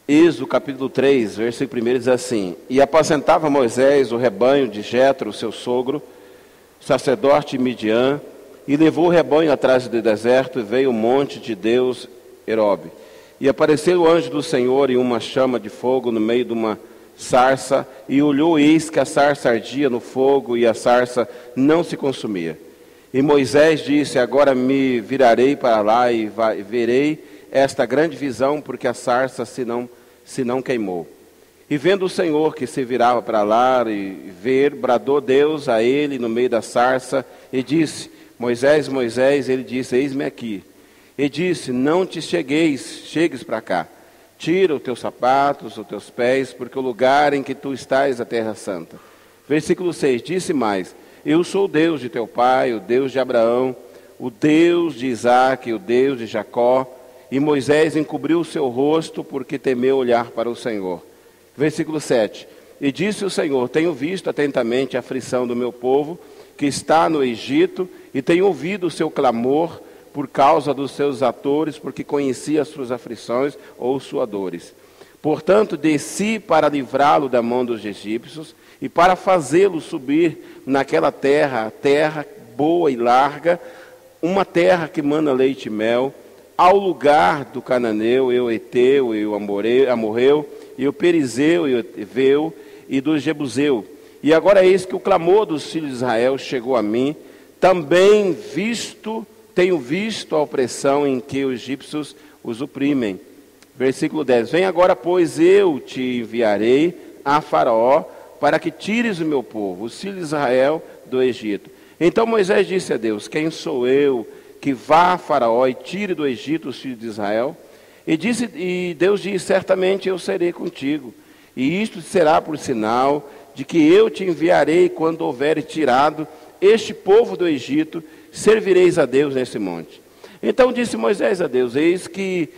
Êxodo capítulo 3, versículo 1 diz assim: E apacentava Moisés o rebanho de Jetro, seu sogro, sacerdote de Midian, e levou o rebanho atrás do deserto, e veio o monte de Deus, Herobe. E apareceu o anjo do Senhor em uma chama de fogo no meio de uma sarça, e olhou, eis que a sarça ardia no fogo, e a sarça não se consumia. E Moisés disse: Agora me virarei para lá e verei esta grande visão, porque a sarça se não queimou. E vendo o Senhor que se virava para lá e ver, bradou Deus a ele no meio da sarça e disse: Moisés, Moisés. Ele disse: Eis-me aqui. E disse: Não te chegues para cá. Tira os teus sapatos, os teus pés, porque o lugar em que tu estás é a terra santa. Versículo 6, disse mais: Eu sou o Deus de teu pai, o Deus de Abraão, o Deus de Isaque, o Deus de Jacó. E Moisés encobriu o seu rosto, porque temeu olhar para o Senhor. Versículo 7, e disse o Senhor: Tenho visto atentamente a aflição do meu povo, que está no Egito, e tenho ouvido o seu clamor por causa dos seus atores, porque conhecia as suas aflições ou suas dores. Portanto, desci para livrá-lo da mão dos egípcios, e para fazê-lo subir naquela terra, a terra boa e larga, uma terra que mana leite e mel, ao lugar do cananeu, e o Eteu, e o amorreu, e o perizeu, e o eveu, e do jebuseu. E agora eis que o clamor dos filhos de Israel chegou a mim, também tenho visto a opressão em que os egípcios os oprimem. Versículo 10, vem agora, pois eu te enviarei a Faraó, para que tires o meu povo, os filhos de Israel, do Egito. Então Moisés disse a Deus: Quem sou eu que vá a Faraó e tire do Egito os filhos de Israel? E Deus disse: Certamente eu serei contigo, e isto será por sinal de que eu te enviarei quando houveres tirado este povo do Egito, servireis a Deus nesse monte. Então disse Moisés a Deus: Eis que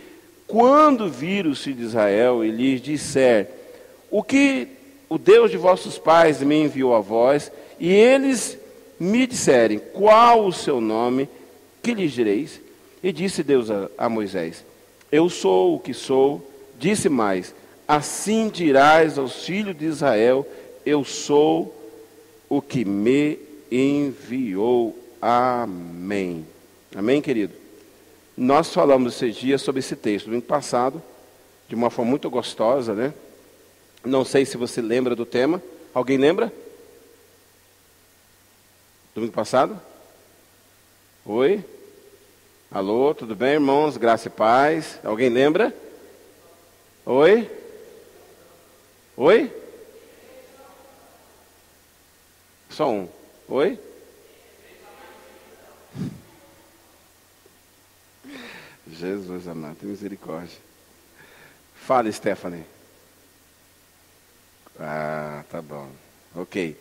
quando vir os filhos de Israel e lhes disser: O que o Deus de vossos pais me enviou a vós, e eles me disserem: Qual o seu nome? Que lhes direis? E disse Deus a Moisés: Eu sou o que sou. Disse mais: Assim dirás aos filhos de Israel: Eu sou o que me enviou. Amém. Amém, querido? Nós falamos esses dias sobre esse texto, domingo passado, de uma forma muito gostosa, né? Não sei se você lembra do tema. Alguém lembra? Domingo passado? Oi? Alô, tudo bem, irmãos? Graça e paz. Alguém lembra? Oi? Oi? Só um. Oi? Jesus amado, tem misericórdia. Fala, Stephanie. Ah, tá bom. Ok.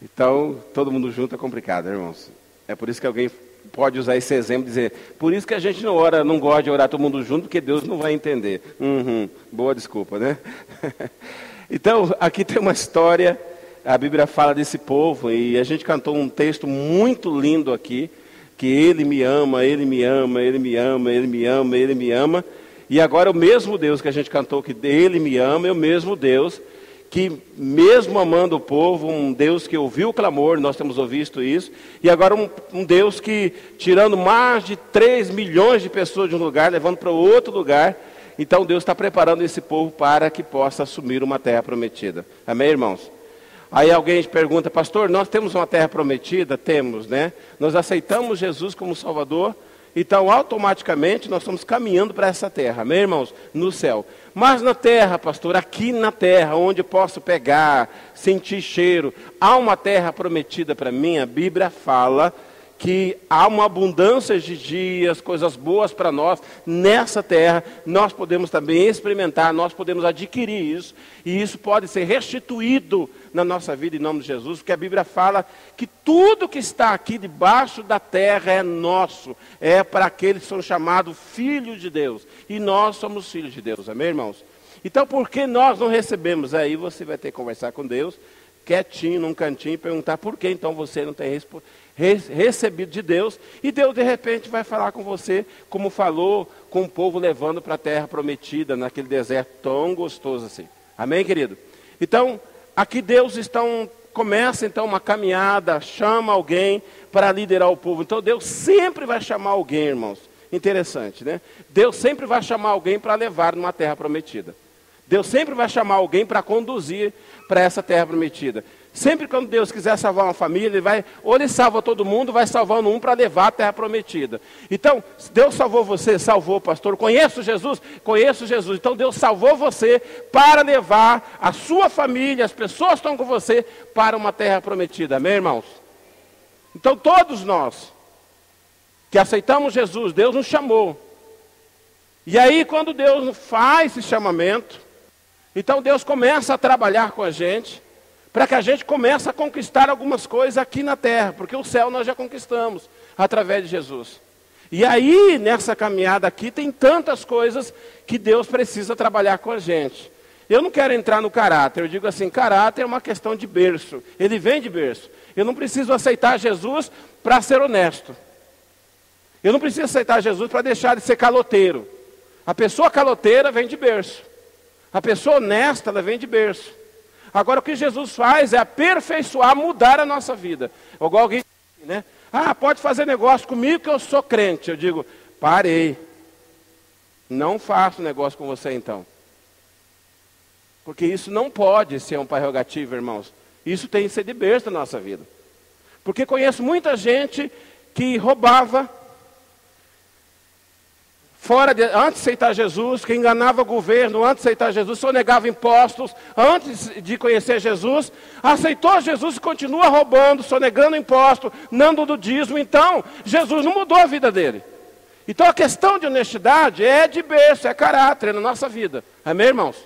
Então, todo mundo junto é complicado, irmãos. É por isso que alguém pode usar esse exemplo e dizer: por isso que a gente não gosta de orar todo mundo junto, porque Deus não vai entender. Boa desculpa, né? Então, aqui tem uma história, a Bíblia fala desse povo, e a gente cantou um texto muito lindo aqui, que Ele me ama, Ele me ama, Ele me ama, Ele me ama, Ele me ama. E agora o mesmo Deus que a gente cantou que Ele me ama, é o mesmo Deus que, mesmo amando o povo, um Deus que ouviu o clamor, nós temos ouvido isso, e agora um Deus que, tirando mais de 3 milhões de pessoas de um lugar, levando para outro lugar, então Deus está preparando esse povo para que possa assumir uma terra prometida. Amém, irmãos? Aí alguém pergunta: pastor, nós temos uma terra prometida? Temos, né? Nós aceitamos Jesus como Salvador, então automaticamente nós estamos caminhando para essa terra, amém, irmãos? No céu. Mas na terra, pastor, aqui na terra, onde eu posso pegar, sentir cheiro, há uma terra prometida para mim? A Bíblia fala que há uma abundância de dias, coisas boas para nós nessa terra. Nós podemos também experimentar, nós podemos adquirir isso, e isso pode ser restituído na nossa vida em nome de Jesus, porque a Bíblia fala que tudo que está aqui debaixo da terra é nosso, é para aqueles que são chamados filhos de Deus, e nós somos filhos de Deus, amém, irmãos? Então, por que nós não recebemos? Aí você vai ter que conversar com Deus, quietinho, num cantinho, e perguntar: por que então você não tem recebido de Deus, e Deus de repente vai falar com você, como falou com o povo levando para a terra prometida, naquele deserto tão gostoso assim. Amém, querido? Então, aqui Deus começa então uma caminhada, chama alguém para liderar o povo. Então Deus sempre vai chamar alguém, irmãos. Interessante, né? Deus sempre vai chamar alguém para levar numa terra prometida. Deus sempre vai chamar alguém para conduzir para essa terra prometida. Sempre quando Deus quiser salvar uma família, ou ele salva todo mundo, vai salvando um para levar a terra prometida. Então, Deus salvou você, salvou, pastor. Conheço Jesus. Então Deus salvou você para levar a sua família, as pessoas que estão com você, para uma terra prometida. Amém, irmãos? Então todos nós que aceitamos Jesus, Deus nos chamou. E aí quando Deus faz esse chamamento, então Deus começa a trabalhar com a gente, para que a gente comece a conquistar algumas coisas aqui na terra, porque o céu nós já conquistamos, através de Jesus. E aí, nessa caminhada aqui, tem tantas coisas que Deus precisa trabalhar com a gente. Eu não quero entrar no caráter, eu digo assim, caráter é uma questão de berço, ele vem de berço. Eu não preciso aceitar Jesus para ser honesto. Eu não preciso aceitar Jesus para deixar de ser caloteiro. A pessoa caloteira vem de berço. A pessoa honesta, ela vem de berço. Agora o que Jesus faz é aperfeiçoar, mudar a nossa vida. Igual alguém diz, né? Ah, pode fazer negócio comigo que eu sou crente. Eu digo, parei. Não faço negócio com você então. Porque isso não pode ser um prerrogativo, irmãos. Isso tem que ser de berço na nossa vida. Porque conheço muita gente que roubava antes de aceitar Jesus, que enganava o governo antes de aceitar Jesus, sonegava impostos antes de conhecer Jesus, aceitou Jesus e continua roubando, sonegando impostos, não dando dízimo. Então, Jesus não mudou a vida dele. Então a questão de honestidade é de berço, é caráter, é na nossa vida. Amém, irmãos?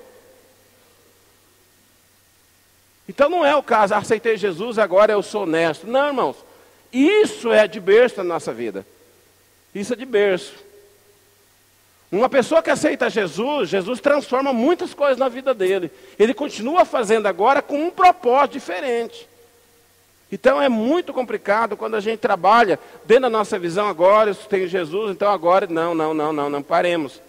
Então não é o caso, aceitei Jesus, agora eu sou honesto. Não, irmãos, isso é de berço na nossa vida. Isso é de berço. Uma pessoa que aceita Jesus, Jesus transforma muitas coisas na vida dele. Ele continua fazendo agora com um propósito diferente. Então é muito complicado quando a gente trabalha dentro da nossa visão agora, eu tenho Jesus, então agora, não, paremos.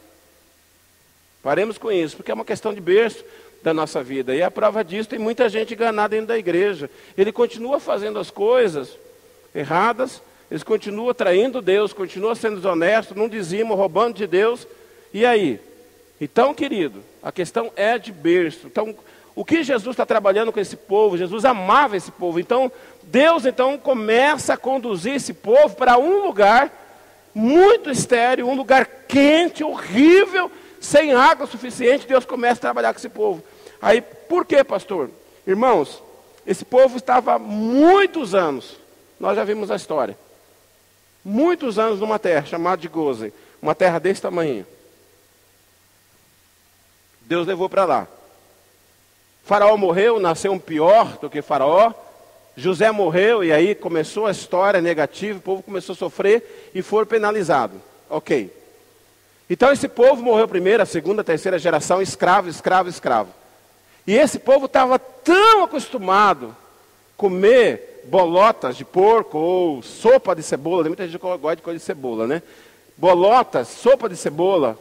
Paremos com isso, porque é uma questão de berço da nossa vida. E a prova disso, tem muita gente enganada dentro da igreja. Ele continua fazendo as coisas erradas, eles continuam traindo Deus, continuam sendo desonestos, não dizimam, roubando de Deus. E aí? Então, querido, a questão é de berço. Então, o que Jesus está trabalhando com esse povo? Jesus amava esse povo. Então, Deus começa a conduzir esse povo para um lugar muito estéril, um lugar quente, horrível, sem água suficiente. Deus começa a trabalhar com esse povo. Aí, por quê, pastor? Irmãos, esse povo estava há muitos anos, nós já vimos a história, muitos anos numa terra chamada de Gozen, uma terra desse tamanho. Deus levou para lá. Faraó morreu, nasceu um pior do que Faraó. José morreu e aí começou a história negativa, o povo começou a sofrer e foi penalizado. Ok. Então esse povo morreu primeiro, a segunda, a terceira geração, escravo. E esse povo estava tão acostumado a comer bolotas de porco ou sopa de cebola. Tem muita gente que gosta de coisa de cebola, né? Bolotas, sopa de cebola.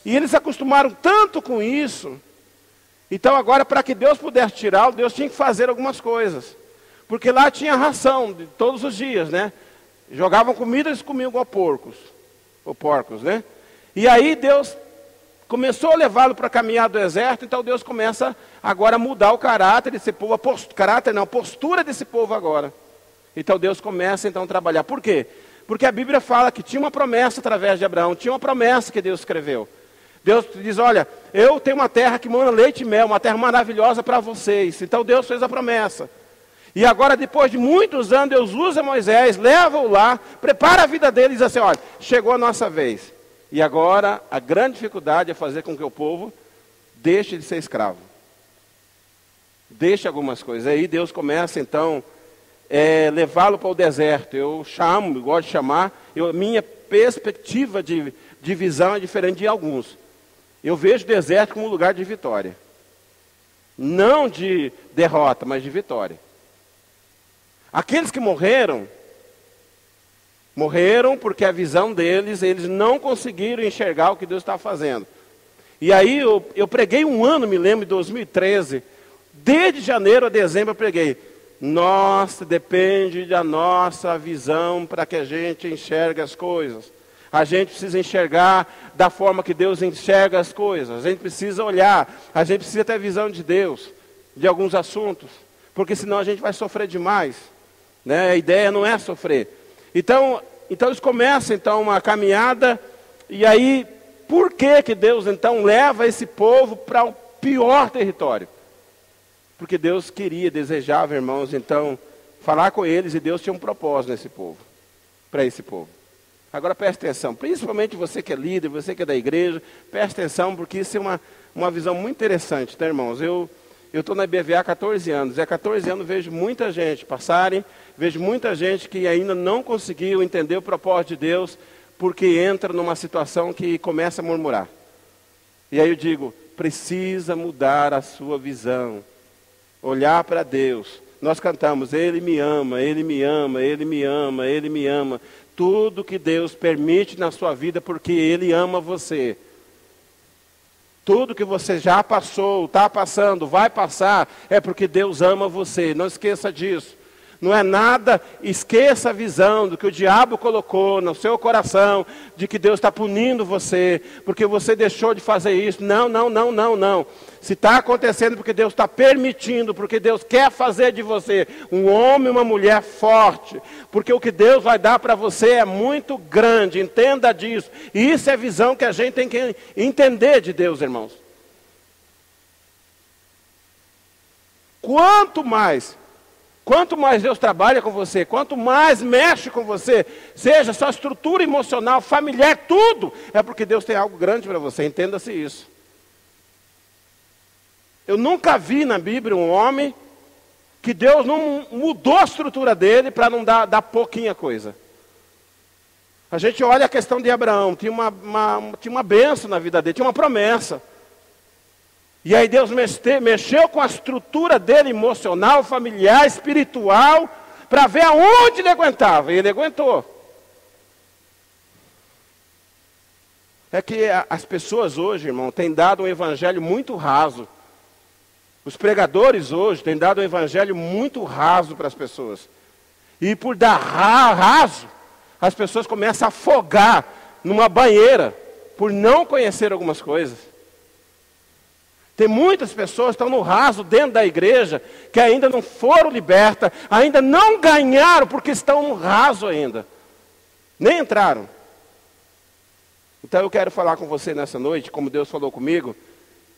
E eles se acostumaram tanto com isso. Então agora, para que Deus pudesse tirá-lo, Deus tinha que fazer algumas coisas. Porque lá tinha ração de todos os dias, né? Jogavam comida e eles comiam igual porcos. Ou porcos, né? E aí Deus começou a levá-lo para caminhar do deserto. Então Deus começa agora a mudar o caráter desse povo. A postura desse povo agora. Então Deus começa então a trabalhar. Por quê? Porque a Bíblia fala que tinha uma promessa através de Abraão. Tinha uma promessa que Deus escreveu. Deus diz, olha, eu tenho uma terra que mana leite e mel, uma terra maravilhosa para vocês. Então Deus fez a promessa. E agora, depois de muitos anos, Deus usa Moisés, leva-o lá, prepara a vida dele e diz assim, olha, chegou a nossa vez. E agora, a grande dificuldade é fazer com que o povo deixe de ser escravo. Deixe algumas coisas. Aí Deus começa, então, levá-lo para o deserto. Eu gosto de chamar, minha perspectiva de visão é diferente de alguns. Eu vejo o deserto como um lugar de vitória. Não de derrota, mas de vitória. Aqueles que morreram Morreram porque a visão deles, eles não conseguiram enxergar o que Deus estava fazendo. E aí eu preguei um ano, me lembro, em 2013. Desde janeiro a dezembro eu preguei. Nossa, depende da nossa visão para que a gente enxergue as coisas. A gente precisa enxergar da forma que Deus enxerga as coisas. A gente precisa olhar, a gente precisa ter a visão de Deus, de alguns assuntos. Porque senão a gente vai sofrer demais. Né? A ideia não é sofrer. Então eles começam então uma caminhada. E aí, por que Deus então leva esse povo para o pior território? Porque Deus queria, desejava, irmãos, então, falar com eles, e Deus tinha um propósito nesse povo, para esse povo. Agora preste atenção, principalmente você que é líder, você que é da igreja, preste atenção, porque isso é uma visão muito interessante, tá, irmãos? Eu estou na IBVA há 14 anos, e há 14 anos vejo muita gente passarem, vejo muita gente que ainda não conseguiu entender o propósito de Deus, porque entra numa situação que começa a murmurar. E aí eu digo, precisa mudar a sua visão. Olhar para Deus. Nós cantamos, Ele me ama, Ele me ama, Ele me ama, Ele me ama. Tudo que Deus permite na sua vida, porque Ele ama você. Tudo que você já passou, está passando, vai passar, é porque Deus ama você. Não esqueça disso. Não é nada, esqueça a visão do que o diabo colocou no seu coração, de que Deus está punindo você, porque você deixou de fazer isso. Não. Se está acontecendo porque Deus está permitindo, porque Deus quer fazer de você um homem e uma mulher forte, porque o que Deus vai dar para você é muito grande, entenda disso. E isso é a visão que a gente tem que entender de Deus, irmãos. Quanto mais Deus trabalha com você, quanto mais mexe com você, seja sua estrutura emocional, familiar, tudo, é porque Deus tem algo grande para você, entenda-se isso. Eu nunca vi na Bíblia um homem que Deus não mudou a estrutura dele para não dar pouquinha coisa. A gente olha a questão de Abraão, tinha uma bênção na vida dele, tinha uma promessa. E aí Deus mexeu com a estrutura dele, emocional, familiar, espiritual, para ver aonde ele aguentava. E ele aguentou. É que as pessoas hoje, irmão, têm dado um evangelho muito raso. Os pregadores hoje têm dado um evangelho muito raso para as pessoas. E por dar raso, as pessoas começam a afogar numa banheira, por não conhecer algumas coisas. Tem muitas pessoas que estão no raso dentro da igreja, que ainda não foram libertas, ainda não ganharam, porque estão no raso ainda. Nem entraram. Então eu quero falar com você nessa noite, como Deus falou comigo,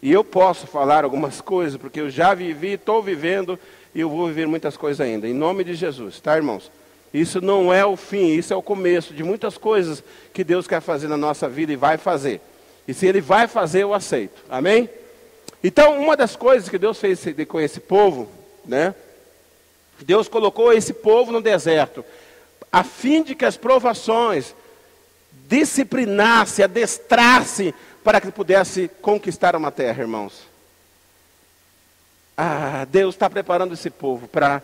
e eu posso falar algumas coisas, porque eu já vivi, estou vivendo, e eu vou viver muitas coisas ainda, em nome de Jesus, tá, irmãos? Isso não é o fim, isso é o começo de muitas coisas que Deus quer fazer na nossa vida e vai fazer. E se Ele vai fazer, eu aceito, amém? Então, uma das coisas que Deus fez com esse povo, né? Deus colocou esse povo no deserto, a fim de que as provações disciplinasse, adestrasse, para que pudesse conquistar uma terra, irmãos. Deus está preparando esse povo para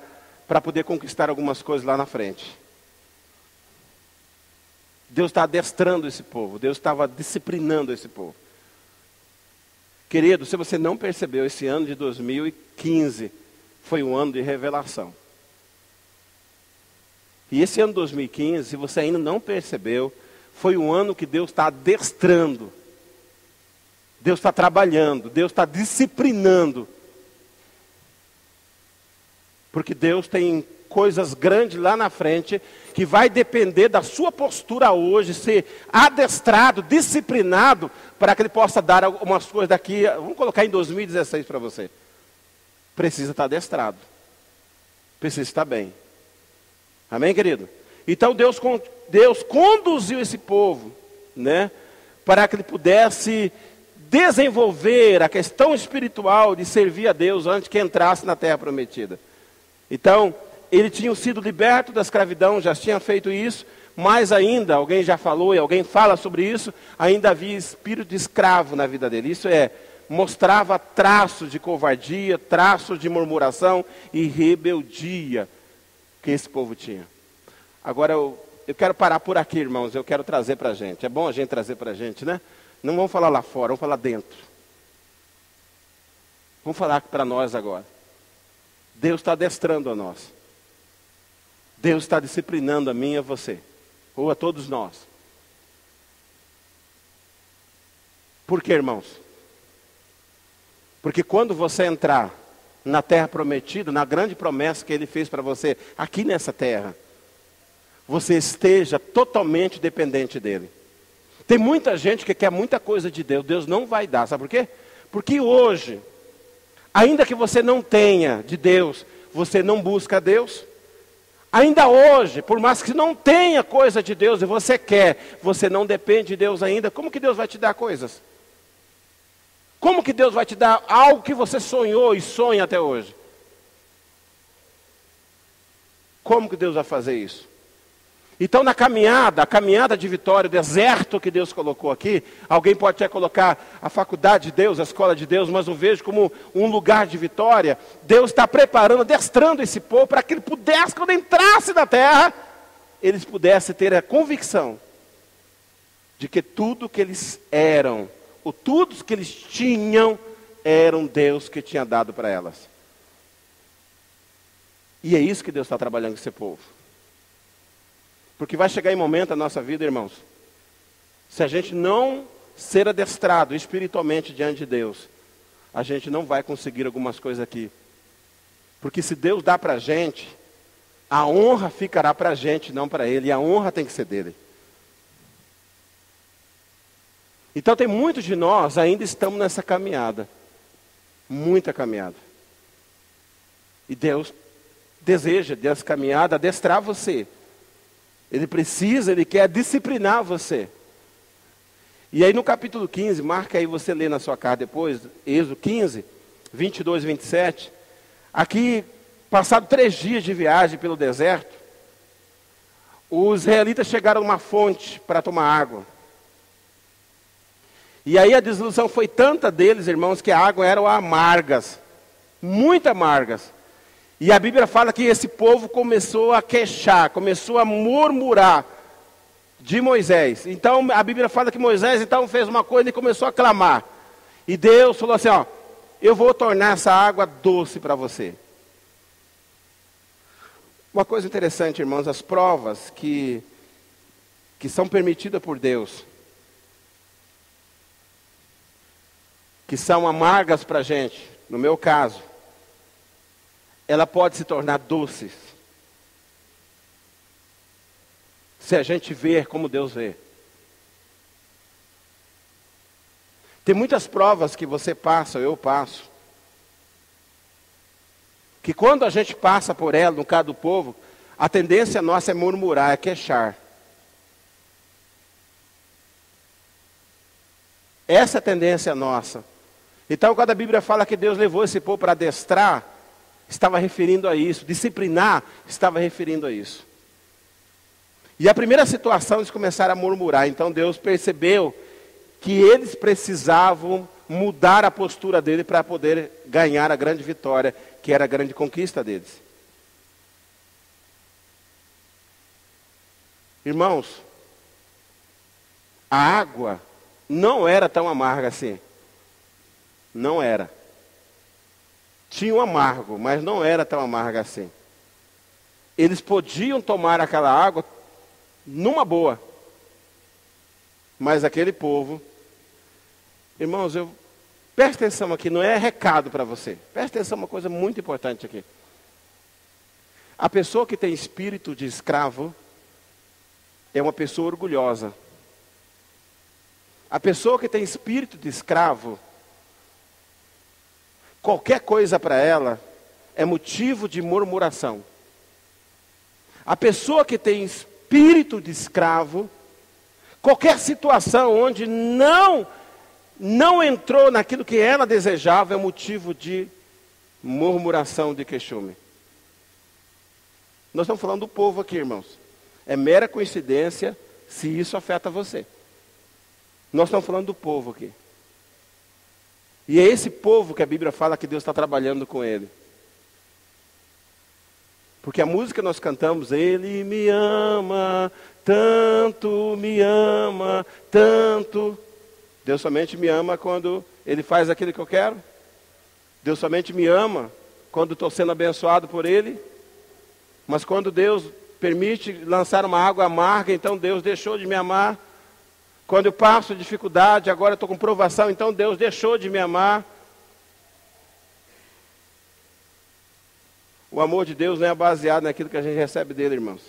poder conquistar algumas coisas lá na frente. Deus está adestrando esse povo, Deus estava disciplinando esse povo. Querido, se você não percebeu, esse ano de 2015 foi um ano de revelação. E esse ano de 2015, se você ainda não percebeu, foi um ano que Deus está adestrando. Deus está trabalhando, Deus está disciplinando. Porque Deus tem coisas grandes lá na frente, que vai depender da sua postura hoje, ser adestrado, disciplinado, para que Ele possa dar algumas coisas daqui, vamos colocar em 2016 para você. Precisa estar adestrado. Precisa estar bem. Amém, querido? Então Deus conduziu esse povo, né, para que ele pudesse desenvolver a questão espiritual de servir a Deus antes que entrasse na terra prometida. Então, eles tinham sido libertos da escravidão, já tinham feito isso, mas ainda, alguém já falou e alguém fala sobre isso, ainda havia espírito de escravo na vida dele. Isso mostrava traços de covardia, traços de murmuração e rebeldia que esse povo tinha. Agora, eu quero parar por aqui, irmãos, eu quero trazer para a gente. É bom a gente trazer para a gente, né? Não vamos falar lá fora, vamos falar dentro. Vamos falar para nós agora. Deus está adestrando a nós. Deus está disciplinando a mim e a você. Ou a todos nós. Por quê, irmãos? Porque quando você entrar na terra prometida, na grande promessa que Ele fez para você, aqui nessa terra, você esteja totalmente dependente dEle. Tem muita gente que quer muita coisa de Deus, Deus não vai dar, sabe por quê? Porque hoje, ainda que você não tenha de Deus, você não busca Deus. Ainda hoje, por mais que não tenha coisa de Deus e você quer, você não depende de Deus ainda, como que Deus vai te dar coisas? Como que Deus vai te dar algo que você sonhou e sonha até hoje? Como que Deus vai fazer isso? Então na caminhada, a caminhada de vitória, o deserto que Deus colocou aqui, alguém pode até colocar a faculdade de Deus, a escola de Deus, mas eu vejo como um lugar de vitória. Deus está preparando, adestrando esse povo para que ele pudesse, quando entrasse na terra, eles pudessem ter a convicção de que tudo que eles eram, ou tudo que eles tinham, era um Deus que tinha dado para elas. E é isso que Deus está trabalhando com esse povo. Porque vai chegar em momento na nossa vida, irmãos, se a gente não ser adestrado espiritualmente diante de Deus, a gente não vai conseguir algumas coisas aqui. Porque se Deus dá para a gente, a honra ficará para a gente, não para Ele. E a honra tem que ser dele. Então tem muitos de nós ainda estamos nessa caminhada. Muita caminhada. E Deus deseja dessa caminhada adestrar você. Ele quer disciplinar você. E aí no capítulo 15, marca aí, você lê na sua casa depois, Êxodo 15, 22 e 27. Aqui, passado 3 dias de viagem pelo deserto, os israelitas chegaram a uma fonte para tomar água. E aí a desilusão foi tanta deles, irmãos, que a água eram amargas, muito amargas. E a Bíblia fala que esse povo começou a queixar, começou a murmurar de Moisés. Então a Bíblia fala que Moisés então fez uma coisa e começou a clamar. E Deus falou assim, ó, eu vou tornar essa água doce para você. Uma coisa interessante, irmãos, as provas que são permitidas por Deus, que são amargas para a gente, no meu caso, ela pode se tornar doce, se a gente ver como Deus vê. Tem muitas provas que você passa, eu passo, que quando a gente passa por ela, no caso do povo, a tendência nossa é murmurar, é queixar. Essa é a tendência nossa. Então, quando a Bíblia fala que Deus levou esse povo para adestrar, estava referindo a isso. Disciplinar, estava referindo a isso. E a primeira situação, eles começaram a murmurar. Então, Deus percebeu que eles precisavam mudar a postura dele para poder ganhar a grande vitória, que era a grande conquista deles. Irmãos, a água não era tão amarga assim. Não era. Tinha um amargo, mas não era tão amarga assim. Eles podiam tomar aquela água numa boa. Mas aquele povo... Irmãos, presta atenção aqui, não é recado para você. Presta atenção, uma coisa muito importante aqui. A pessoa que tem espírito de escravo é uma pessoa orgulhosa. A pessoa que tem espírito de escravo, qualquer coisa para ela é motivo de murmuração. A pessoa que tem espírito de escravo, qualquer situação onde não entrou naquilo que ela desejava, é motivo de murmuração, de queixume. Nós estamos falando do povo aqui, irmãos. É mera coincidência se isso afeta você. Nós estamos falando do povo aqui. E é esse povo que a Bíblia fala que Deus está trabalhando com ele. Porque a música que nós cantamos, Ele me ama tanto me ama, tanto. Deus somente me ama quando Ele faz aquilo que eu quero. Deus somente me ama quando estou sendo abençoado por Ele. Mas quando Deus permite lançar uma água amarga, então Deus deixou de me amar. Quando eu passo dificuldade, agora estou com provação, então Deus deixou de me amar. O amor de Deus não é baseado naquilo que a gente recebe dele, irmãos.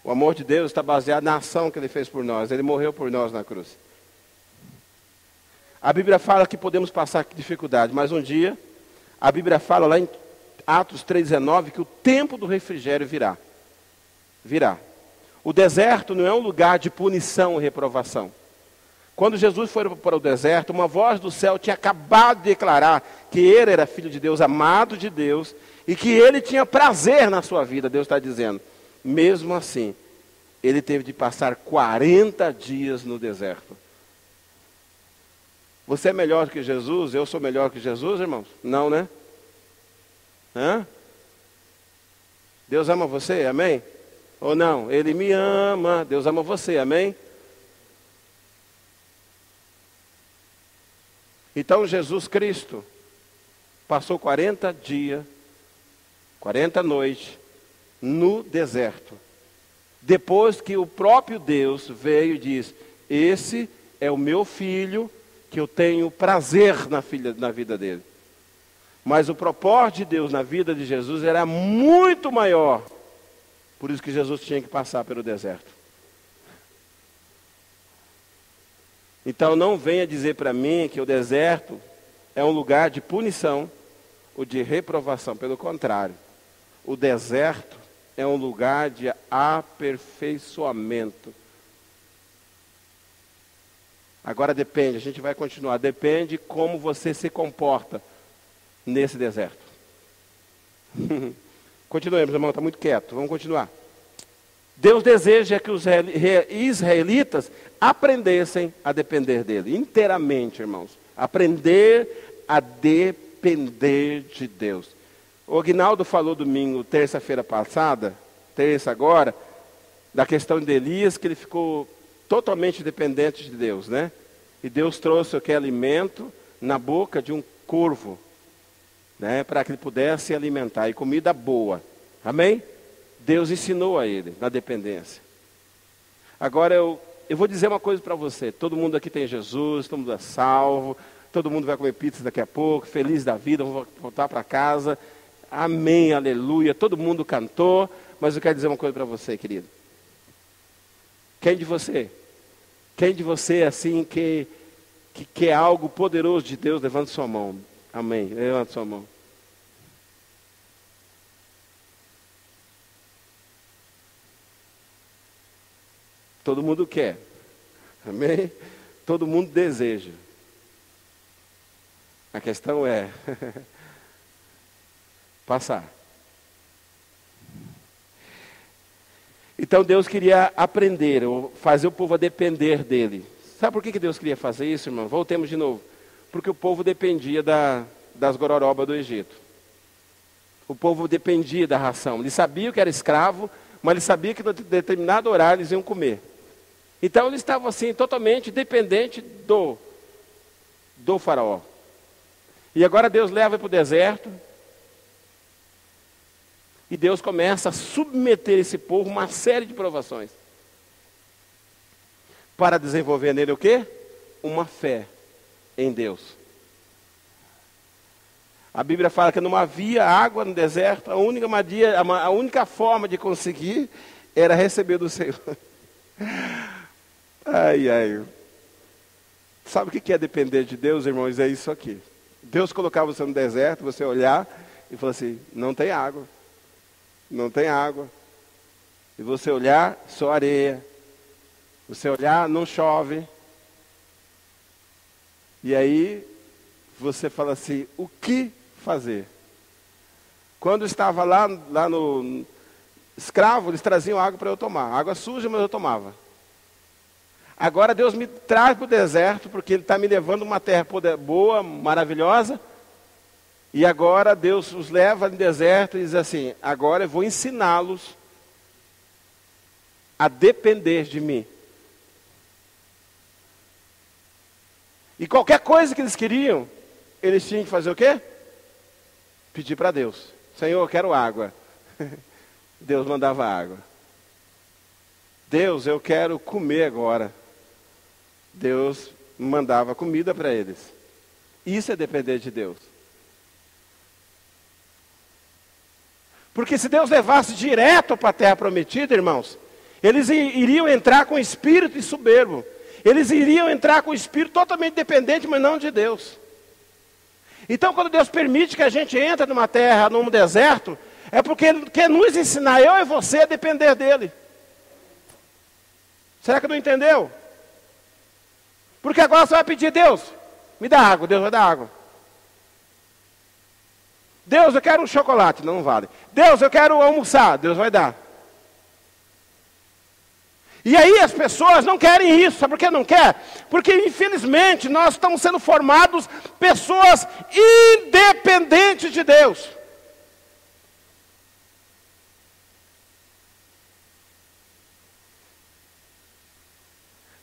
O amor de Deus está baseado na ação que Ele fez por nós. Ele morreu por nós na cruz. A Bíblia fala que podemos passar dificuldade, mas um dia, a Bíblia fala lá em Atos 3,19, que o tempo do refrigério virá. Virá. O deserto não é um lugar de punição e reprovação. Quando Jesus foi para o deserto, uma voz do céu tinha acabado de declarar que Ele era Filho de Deus, amado de Deus, e que Ele tinha prazer na sua vida, Deus está dizendo. Mesmo assim, Ele teve de passar 40 dias no deserto. Você é melhor que Jesus? Eu sou melhor que Jesus, irmãos? Não, né? Hã? Deus ama você, amém? Ou não? Ele me ama, Deus ama você, amém? Então Jesus Cristo passou 40 dias, 40 noites no deserto. Depois que o próprio Deus veio e disse: esse é o meu filho, que eu tenho prazer na vida dele. Mas o propósito de Deus na vida de Jesus era muito maior. Por isso que Jesus tinha que passar pelo deserto. Então não venha dizer para mim que o deserto é um lugar de punição ou de reprovação. Pelo contrário, o deserto é um lugar de aperfeiçoamento. Agora depende, a gente vai continuar, depende como você se comporta nesse deserto. Continuemos, irmão, está muito quieto, vamos continuar. Deus deseja que os israelitas aprendessem a depender dele, inteiramente, irmãos. Aprender a depender de Deus. O Aguinaldo falou domingo, terça-feira passada, terça agora, da questão de Elias, que ele ficou totalmente dependente de Deus, né? E Deus trouxe aquele alimento na boca de um corvo, né? Para que ele pudesse se alimentar, e comida boa. Amém? Deus ensinou a ele na dependência. Agora eu vou dizer uma coisa para você. Todo mundo aqui tem Jesus, todo mundo é salvo, todo mundo vai comer pizza daqui a pouco, feliz da vida, vou voltar para casa. Amém, aleluia. Todo mundo cantou, mas eu quero dizer uma coisa para você, querido. Quem de você assim que é algo poderoso de Deus, levante sua mão. Amém, levante sua mão. Todo mundo quer, amém? Todo mundo deseja. A questão é passar. Então Deus queria aprender, ou fazer o povo a depender dele. Sabe por que Deus queria fazer isso, irmão? Voltemos de novo. Porque o povo dependia das gororobas do Egito. O povo dependia da ração. Eles sabiam que era escravo, mas eles sabiam que em determinado horário eles iam comer. Então eles estavam assim, totalmente dependentes do faraó. E agora Deus leva para o deserto. E Deus começa a submeter esse povo a uma série de provações. Para desenvolver nele o quê? Uma fé em Deus. A Bíblia fala que não havia água no deserto. A única forma de conseguir era receber do Senhor. Ai, ai. Sabe o que é depender de Deus, irmãos? É isso aqui. Deus colocava você no deserto, você olhar e falar assim: não tem água. Não tem água. E você olhar, só areia. Você olhar, não chove. E aí, você fala assim: o que fazer? Quando eu estava lá no escravo, eles traziam água para eu tomar. Água suja, mas eu tomava. Agora Deus me traz para o deserto, porque Ele está me levando uma terra boa, maravilhosa. E agora Deus os leva no deserto e diz assim: agora eu vou ensiná-los a depender de mim. E qualquer coisa que eles queriam, eles tinham que fazer o quê? Pedir para Deus. Senhor, eu quero água. Deus mandava água. Deus, eu quero comer agora. Deus mandava comida para eles. Isso é depender de Deus. Porque se Deus levasse direto para a terra prometida, irmãos, eles iriam entrar com espírito soberbo. Eles iriam entrar com espírito totalmente dependente, mas não de Deus. Então, quando Deus permite que a gente entre numa terra, num deserto, é porque Ele quer nos ensinar, eu e você, a depender dEle. Será que não entendeu? Porque agora você vai pedir, Deus, me dá água, Deus vai dar água. Deus, eu quero um chocolate, não vale. Deus, eu quero almoçar, Deus vai dar. E aí as pessoas não querem isso, sabe por que não quer? Porque infelizmente nós estamos sendo formados pessoas independentes de Deus.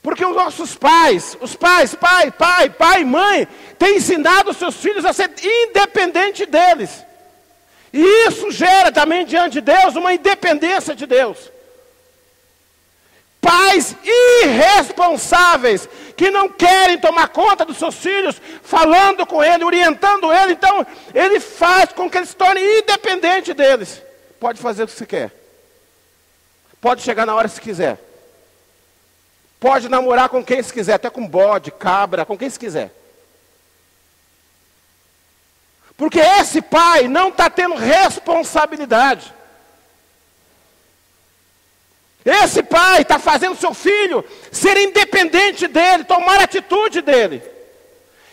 Porque os nossos pais, pai e mãe, têm ensinado os seus filhos a ser independente deles. E isso gera também diante de Deus uma independência de Deus. Pais irresponsáveis, que não querem tomar conta dos seus filhos, falando com ele, orientando ele, então ele faz com que ele se torne independente deles. Pode fazer o que você quer. Pode chegar na hora que se quiser. Pode namorar com quem se quiser, até com bode, cabra, com quem se quiser. Porque esse pai não está tendo responsabilidade. Esse pai está fazendo seu filho ser independente dele, tomar a atitude dele.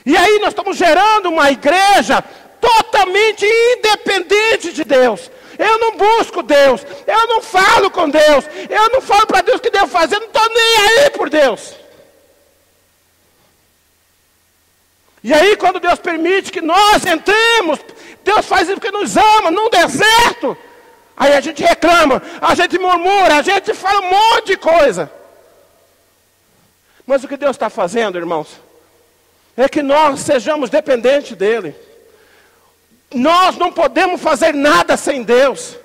E aí nós estamos gerando uma igreja totalmente independente de Deus. Eu não busco Deus, eu não falo com Deus, eu não falo para Deus o que devo fazer, eu não estou nem aí por Deus. E aí quando Deus permite que nós entremos, Deus faz isso porque nos ama, num deserto. Aí a gente reclama, a gente murmura, a gente fala um monte de coisa. Mas o que Deus está fazendo, irmãos, é que nós sejamos dependentes dEle. Nós não podemos fazer nada sem Deus.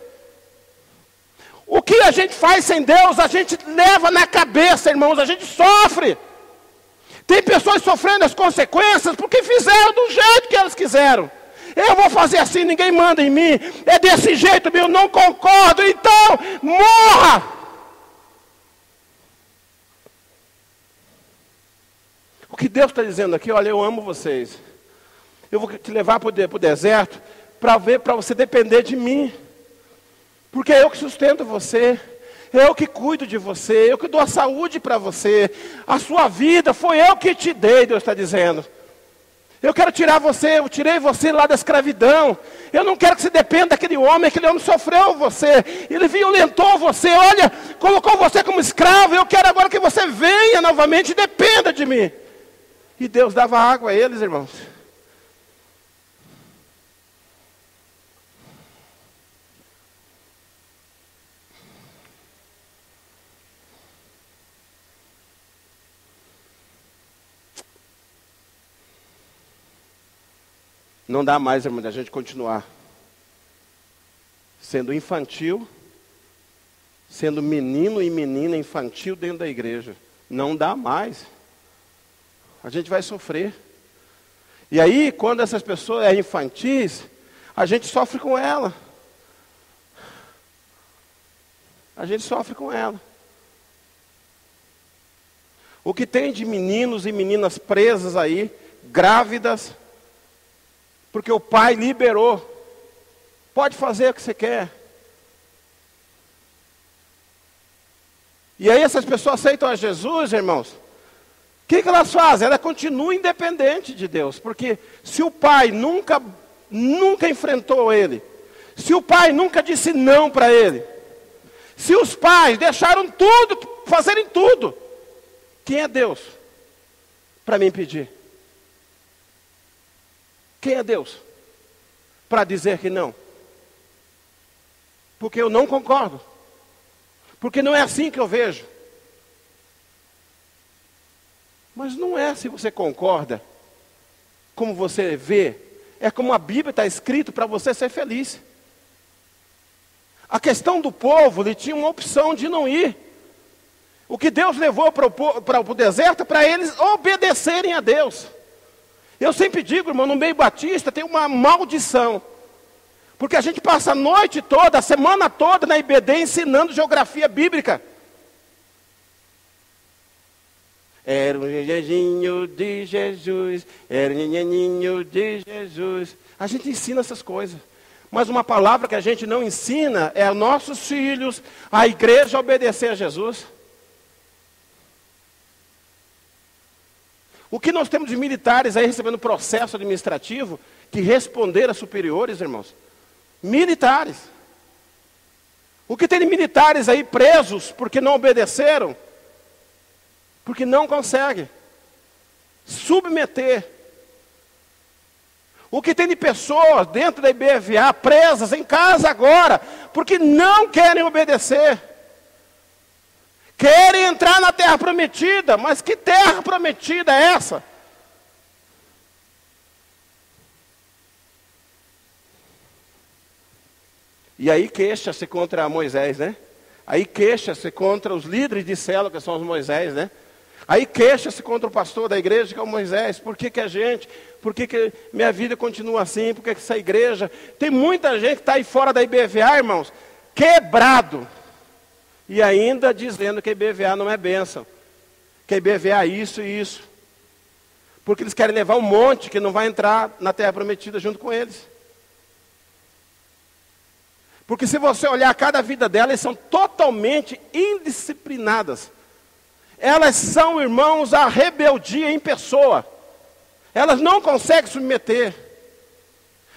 O que a gente faz sem Deus, a gente leva na cabeça, irmãos, a gente sofre. Tem pessoas sofrendo as consequências porque fizeram do jeito que elas quiseram. Eu vou fazer assim, ninguém manda em mim. É desse jeito, eu não concordo, então morra. O que Deus está dizendo aqui, olha, eu amo vocês. Eu vou te levar para o deserto para você depender de mim. Porque é eu que sustento você. É eu que cuido de você. Eu que dou a saúde para você. A sua vida foi eu que te dei, Deus está dizendo. Eu quero tirar você, eu tirei você lá da escravidão. Eu não quero que você dependa daquele homem sofreu você. Ele violentou você, olha, colocou você como escravo. Eu quero agora que você venha novamente e dependa de mim. E Deus dava água a eles, irmãos. Não dá mais, irmão, da gente continuar sendo infantil, sendo menino e menina infantil dentro da igreja. Não dá mais. A gente vai sofrer. E aí, quando essas pessoas são infantis, a gente sofre com ela. A gente sofre com ela. O que tem de meninos e meninas presas aí, grávidas, porque o pai liberou. Pode fazer o que você quer. E aí essas pessoas aceitam a Jesus, irmãos. O que elas fazem? Elas continuam independentes de Deus. Porque se o pai nunca enfrentou ele, se o pai nunca disse não para ele, se os pais deixaram tudo, fazerem tudo, quem é Deus para me impedir? Quem é Deus para dizer que não? Porque eu não concordo. Porque não é assim que eu vejo. Mas não é se você concorda, como você vê, é como a Bíblia está escrito para você ser feliz. A questão do povo, ele tinha uma opção de não ir. O que Deus levou para o deserto é para eles obedecerem a Deus. Eu sempre digo, irmão, no meio batista tem uma maldição. Porque a gente passa a noite toda, a semana toda na IBD ensinando geografia bíblica. Era um nenenzinho de Jesus, era um nenenzinho de Jesus. A gente ensina essas coisas. Mas uma palavra que a gente não ensina é aos nossos filhos, a igreja obedecer a Jesus. O que nós temos de militares aí recebendo processo administrativo, que responderam a superiores, irmãos? Militares. O que tem de militares aí presos porque não obedeceram? Porque não conseguem submeter. O que tem de pessoas dentro da IBVA presas em casa agora, porque não querem obedecer. Querem entrar na terra prometida, mas que terra prometida é essa? E aí queixa-se contra Moisés, né? Aí queixa-se contra os líderes de célula, que são os Moisés, né? Aí queixa-se contra o pastor da igreja, que é o Moisés. Por que a gente? Por que minha vida continua assim? Por que essa igreja? Tem muita gente que está aí fora da IBVA, irmãos, quebrado. E ainda dizendo que a IBVA não é bênção. Que a IBVA é isso e isso. Porque eles querem levar um monte que não vai entrar na terra prometida junto com eles. Porque se você olhar cada vida delas, elas são totalmente indisciplinadas. Elas são, irmãos, a rebeldia em pessoa. Elas não conseguem submeter.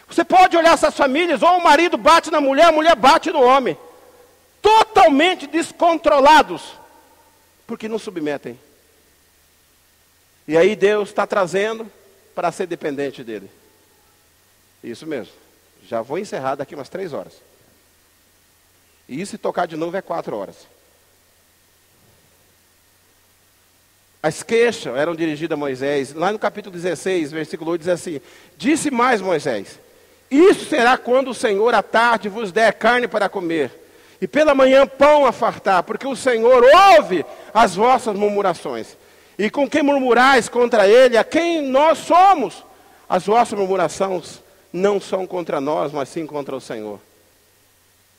Você pode olhar essas famílias, ou o marido bate na mulher, a mulher bate no homem. Totalmente descontrolados, porque não submetem. E aí Deus está trazendo para ser dependente dele. Isso mesmo. Já vou encerrar daqui umas 3 horas. E se tocar de novo é 4 horas. As queixas eram dirigidas a Moisés. Lá no capítulo 16, versículo 8, diz assim: disse mais Moisés: isso será quando o Senhor à tarde vos der carne para comer, e pela manhã pão a fartar, porque o Senhor ouve as vossas murmurações. E com quem murmurais contra ele, a quem nós somos? As vossas murmurações não são contra nós, mas sim contra o Senhor.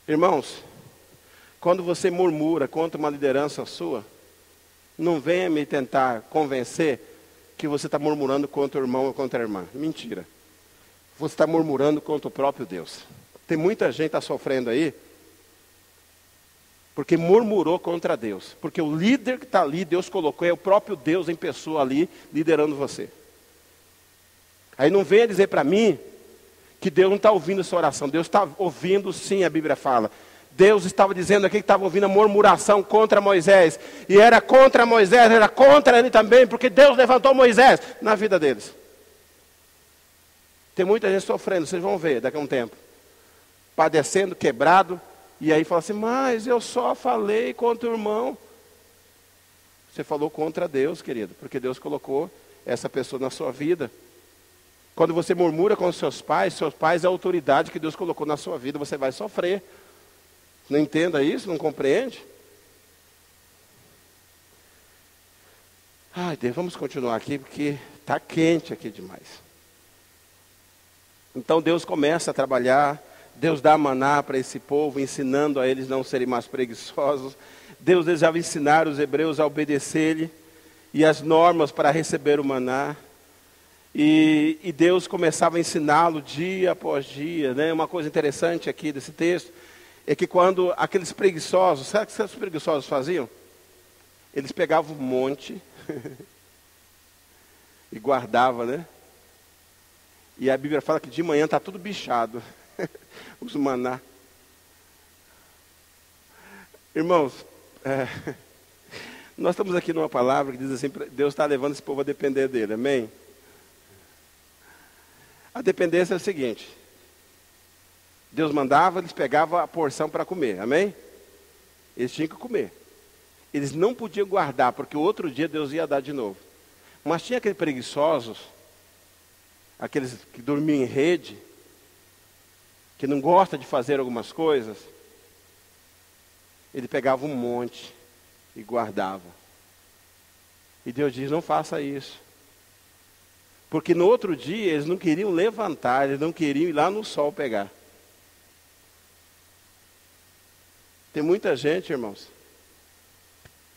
Irmãos, quando você murmura contra uma liderança sua, não venha me tentar convencer que você está murmurando contra o irmão ou contra a irmã. Mentira. Você está murmurando contra o próprio Deus. Tem muita gente que está sofrendo aí, porque murmurou contra Deus. Porque o líder que está ali, Deus colocou, é o próprio Deus em pessoa ali, liderando você. Aí não venha dizer para mim que Deus não está ouvindo essa oração. Deus está ouvindo sim, a Bíblia fala. Deus estava dizendo aqui que estava ouvindo a murmuração contra Moisés. E era contra Moisés, era contra ele também, porque Deus levantou Moisés na vida deles. Tem muita gente sofrendo, vocês vão ver daqui a um tempo. Padecendo, quebrado. E aí fala assim: mas eu só falei contra o irmão. Você falou contra Deus, querido, porque Deus colocou essa pessoa na sua vida. Quando você murmura com os seus pais é a autoridade que Deus colocou na sua vida, você vai sofrer. Não entenda isso? Não compreende? Ai, Deus, vamos continuar aqui, porque está quente aqui demais. Então Deus começa a trabalhar, Deus dá maná para esse povo, ensinando a eles não serem mais preguiçosos. Deus desejava ensinar os hebreus a obedecer-lhe, e as normas para receber o maná. E Deus começava a ensiná-lo dia após dia, né? Uma coisa interessante aqui desse texto, é que quando aqueles preguiçosos, sabe o que os preguiçosos faziam? Eles pegavam um monte e guardavam, né? E a Bíblia fala que de manhã está tudo bichado, os maná. Irmãos, nós estamos aqui numa palavra que diz assim: Deus está levando esse povo a depender dele, amém? A dependência é o seguinte: Deus mandava, eles pegavam a porção para comer, amém? Eles tinham que comer. Eles não podiam guardar, porque o outro dia Deus ia dar de novo. Mas tinha aqueles preguiçosos, aqueles que dormiam em rede, que não gostam de fazer algumas coisas. Ele pegava um monte e guardava. E Deus diz, não faça isso. Porque no outro dia eles não queriam levantar, eles não queriam ir lá no sol pegar. Tem muita gente, irmãos,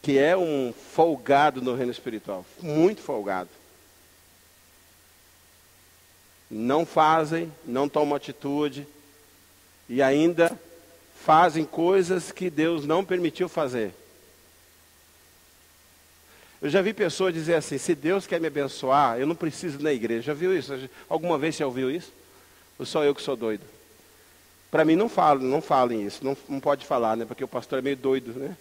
que é um folgado no reino espiritual, muito folgado. Não fazem, não tomam atitude, e ainda fazem coisas que Deus não permitiu fazer. Eu já vi pessoas dizer assim, se Deus quer me abençoar, eu não preciso ir na igreja. Já viu isso? Alguma vez você ouviu isso? Ou só eu que sou doido? Para mim não falem isso, não pode falar, né? Porque o pastor é meio doido, né?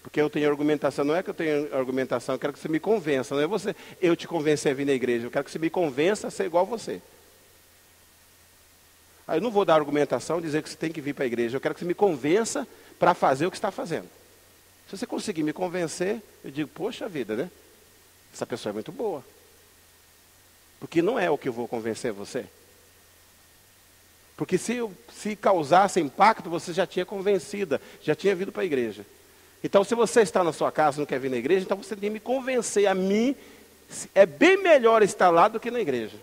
Porque eu tenho argumentação, não é que eu tenho argumentação, eu quero que você me convença, não é você, eu te convencer a vir na igreja, eu quero que você me convença a ser igual a você. Aí eu não vou dar argumentação, dizer que você tem que vir para a igreja, eu quero que você me convença para fazer o que está fazendo. Se você conseguir me convencer, eu digo, poxa vida, né? Essa pessoa é muito boa. Porque não é o que eu vou convencer você. Porque se causasse impacto, você já tinha convencida, já tinha vindo para a igreja. Então, se você está na sua casa e não quer vir na igreja, então você tem que me convencer a mim, é bem melhor estar lá do que na igreja.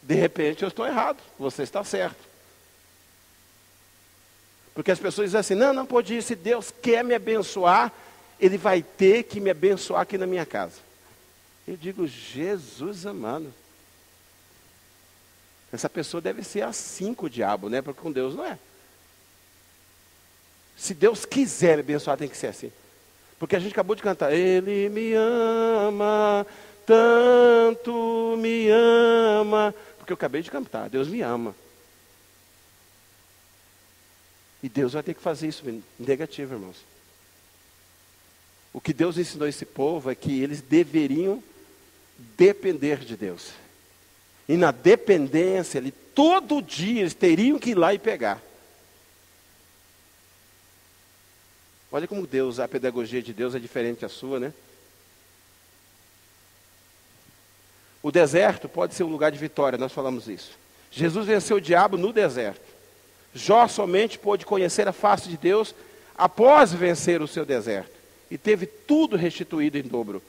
De repente eu estou errado, você está certo. Porque as pessoas dizem assim, não pode ir, se Deus quer me abençoar, Ele vai ter que me abençoar aqui na minha casa. Eu digo, Jesus amado. Essa pessoa deve ser assim com o diabo, né? Porque com Deus não é. Se Deus quiser me abençoar, tem que ser assim. Porque a gente acabou de cantar, Ele me ama, tanto me ama. Porque eu acabei de cantar, Deus me ama. E Deus vai ter que fazer isso negativo, irmãos. O que Deus ensinou esse povo é que eles deveriam depender de Deus. E na dependência, todo dia eles teriam que ir lá e pegar. Olha como Deus, a pedagogia de Deus é diferente da sua, né? O deserto pode ser um lugar de vitória, nós falamos isso. Jesus venceu o diabo no deserto. Jó somente pôde conhecer a face de Deus após vencer o seu deserto. E teve tudo restituído em dobro.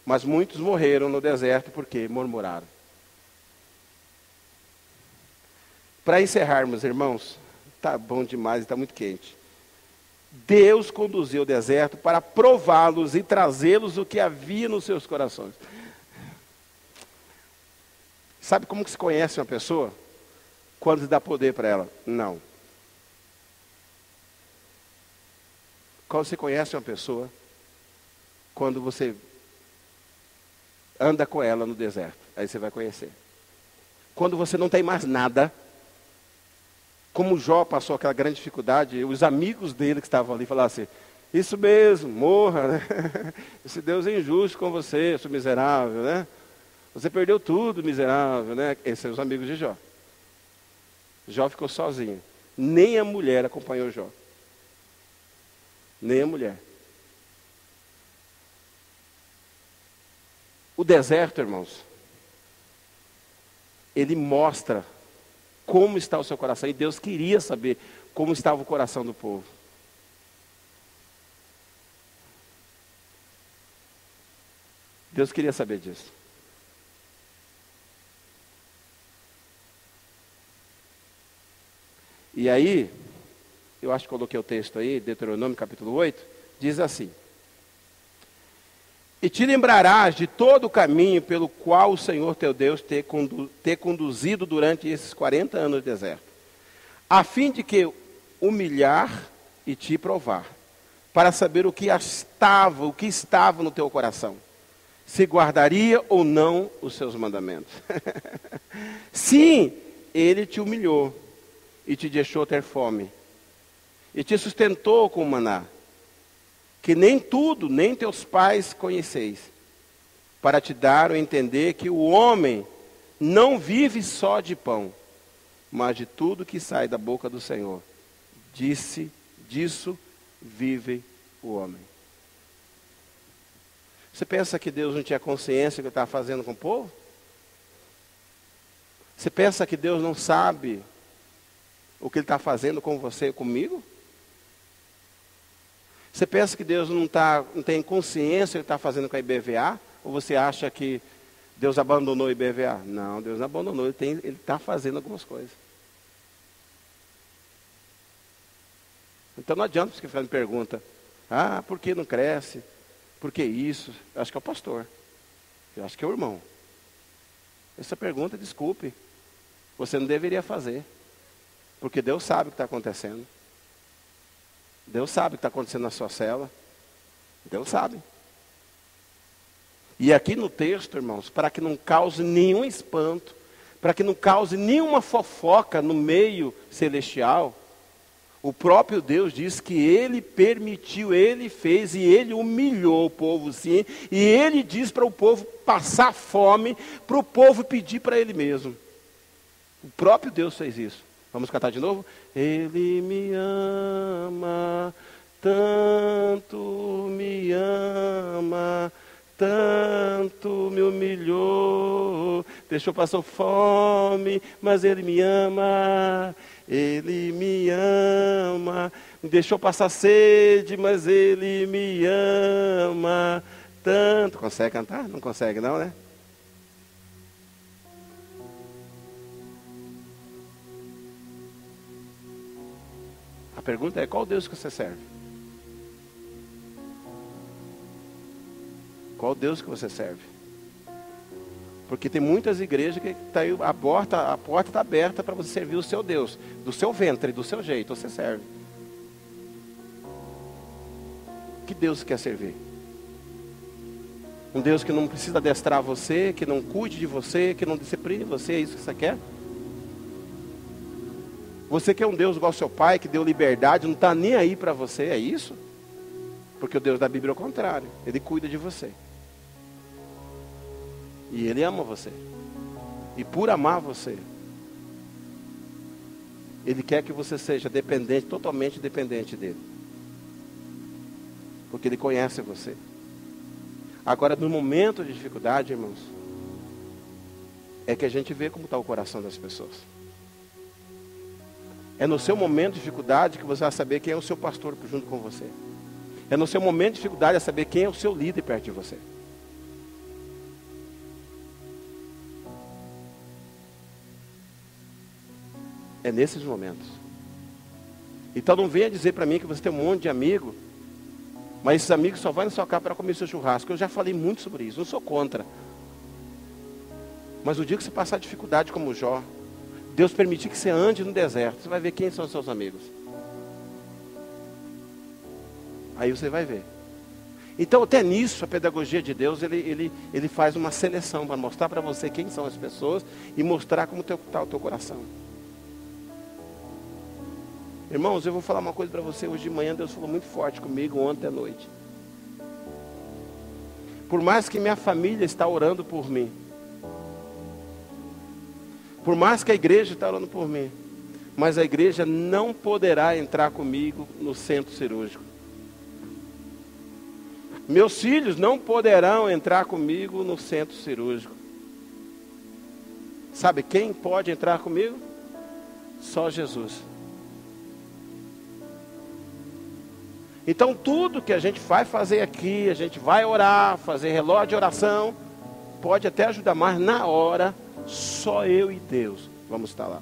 Mas muitos morreram no deserto porque murmuraram. Para encerrarmos, irmãos, está bom demais, está muito quente. Deus conduziu o deserto para prová-los e trazê-los o que havia nos seus corações. Sabe como que se conhece uma pessoa? Quando se dá poder para ela? Não. Quando você conhece uma pessoa? Quando você anda com ela no deserto. Aí você vai conhecer. Quando você não tem mais nada, como Jó passou aquela grande dificuldade, os amigos dele que estavam ali falaram assim, isso mesmo, morra, né? Esse Deus é injusto com você, seu miserável, né? Você perdeu tudo, miserável, né? Esses são os amigos de Jó. Jó ficou sozinho. Nem a mulher acompanhou Jó. Nem a mulher. O deserto, irmãos, ele mostra como está o seu coração. E Deus queria saber como estava o coração do povo. Deus queria saber disso. E aí, eu acho que coloquei o texto aí, Deuteronômio capítulo 8, diz assim: E te lembrarás de todo o caminho pelo qual o Senhor teu Deus te conduzido durante esses 40 anos de deserto, a fim de que humilhar e te provar, para saber o que estava no teu coração, se guardaria ou não os seus mandamentos. Sim, ele te humilhou e te deixou ter fome, e te sustentou com maná, que nem tudo, nem teus pais conheceis, para te dar a entender que o homem não vive só de pão, mas de tudo que sai da boca do Senhor. Disse disso vive o homem. Você pensa que Deus não tinha consciência do que estava fazendo com o povo? Você pensa que Deus não sabe o que Ele está fazendo com você e comigo? Você pensa que Deus não tem consciência do que Ele está fazendo com a IBVA? Ou você acha que Deus abandonou a IBVA? Não, Deus não abandonou, Ele está fazendo algumas coisas. Então não adianta você ficar me pergunta, por que não cresce? Por que isso? Eu acho que é o pastor. Eu acho que é o irmão. Essa pergunta, desculpe, você não deveria fazer. Porque Deus sabe o que está acontecendo. Deus sabe o que está acontecendo na sua cela. Deus sabe. E aqui no texto, irmãos, para que não cause nenhum espanto, para que não cause nenhuma fofoca no meio celestial, o próprio Deus diz que Ele permitiu, Ele fez e Ele humilhou o povo sim. E Ele diz para o povo passar fome, para o povo pedir para Ele mesmo. O próprio Deus fez isso. Vamos cantar de novo? Ele me ama, tanto me ama, tanto me humilhou, deixou passar fome, mas Ele me ama. Ele me ama, me deixou passar sede, mas Ele me ama tanto. Consegue cantar? Não consegue não, né? A pergunta é, qual Deus que você serve? Qual Deus que você serve? Porque tem muitas igrejas que tá aí, a porta está aberta para você servir o seu Deus, do seu ventre, do seu jeito, você serve. Que Deus você quer servir? Um Deus que não precisa adestrar você, que não cuide de você, que não discipline você, é isso que você quer? Você quer um Deus igual ao seu pai, que deu liberdade, não está nem aí para você, é isso? Porque o Deus da Bíblia é o contrário, Ele cuida de você. E Ele ama você. E por amar você, Ele quer que você seja dependente, totalmente dependente dEle. Porque Ele conhece você. Agora, no momento de dificuldade, irmãos, é que a gente vê como está o coração das pessoas. É no seu momento de dificuldade que você vai saber quem é o seu pastor junto com você. É no seu momento de dificuldade a saber quem é o seu líder perto de você. É nesses momentos. Então não venha dizer para mim que você tem um monte de amigo, mas esses amigos só vão na sua casa para comer seu churrasco. Eu já falei muito sobre isso, não sou contra. Mas o dia que você passar dificuldade como Jó, Deus permitir que você ande no deserto, você vai ver quem são os seus amigos. Aí você vai ver. Então até nisso a pedagogia de Deus, ele faz uma seleção para mostrar para você quem são as pessoas e mostrar como está o teu coração. Irmãos, eu vou falar uma coisa para você. Hoje de manhã Deus falou muito forte comigo, ontem à noite. Por mais que minha família está orando por mim, por mais que a igreja está orando por mim, mas a igreja não poderá entrar comigo no centro cirúrgico. Meus filhos não poderão entrar comigo no centro cirúrgico. Sabe quem pode entrar comigo? Só Jesus. Então tudo que a gente vai fazer aqui, a gente vai orar, fazer relógio de oração, pode até ajudar, mas na hora, só eu e Deus vamos estar lá.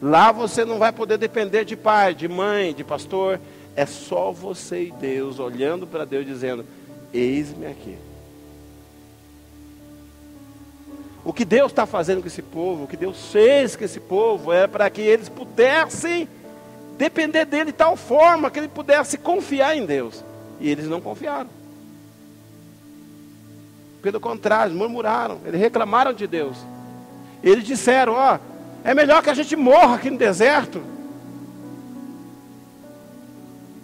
Lá você não vai poder depender de pai, de mãe, de pastor. É só você e Deus, olhando para Deus, dizendo, eis-me aqui. O que Deus está fazendo com esse povo, o que Deus fez com esse povo, é para que eles pudessem depender dele de tal forma que ele pudesse confiar em Deus. E eles não confiaram. Pelo contrário, murmuraram, eles reclamaram de Deus. Eles disseram, é melhor que a gente morra aqui no deserto.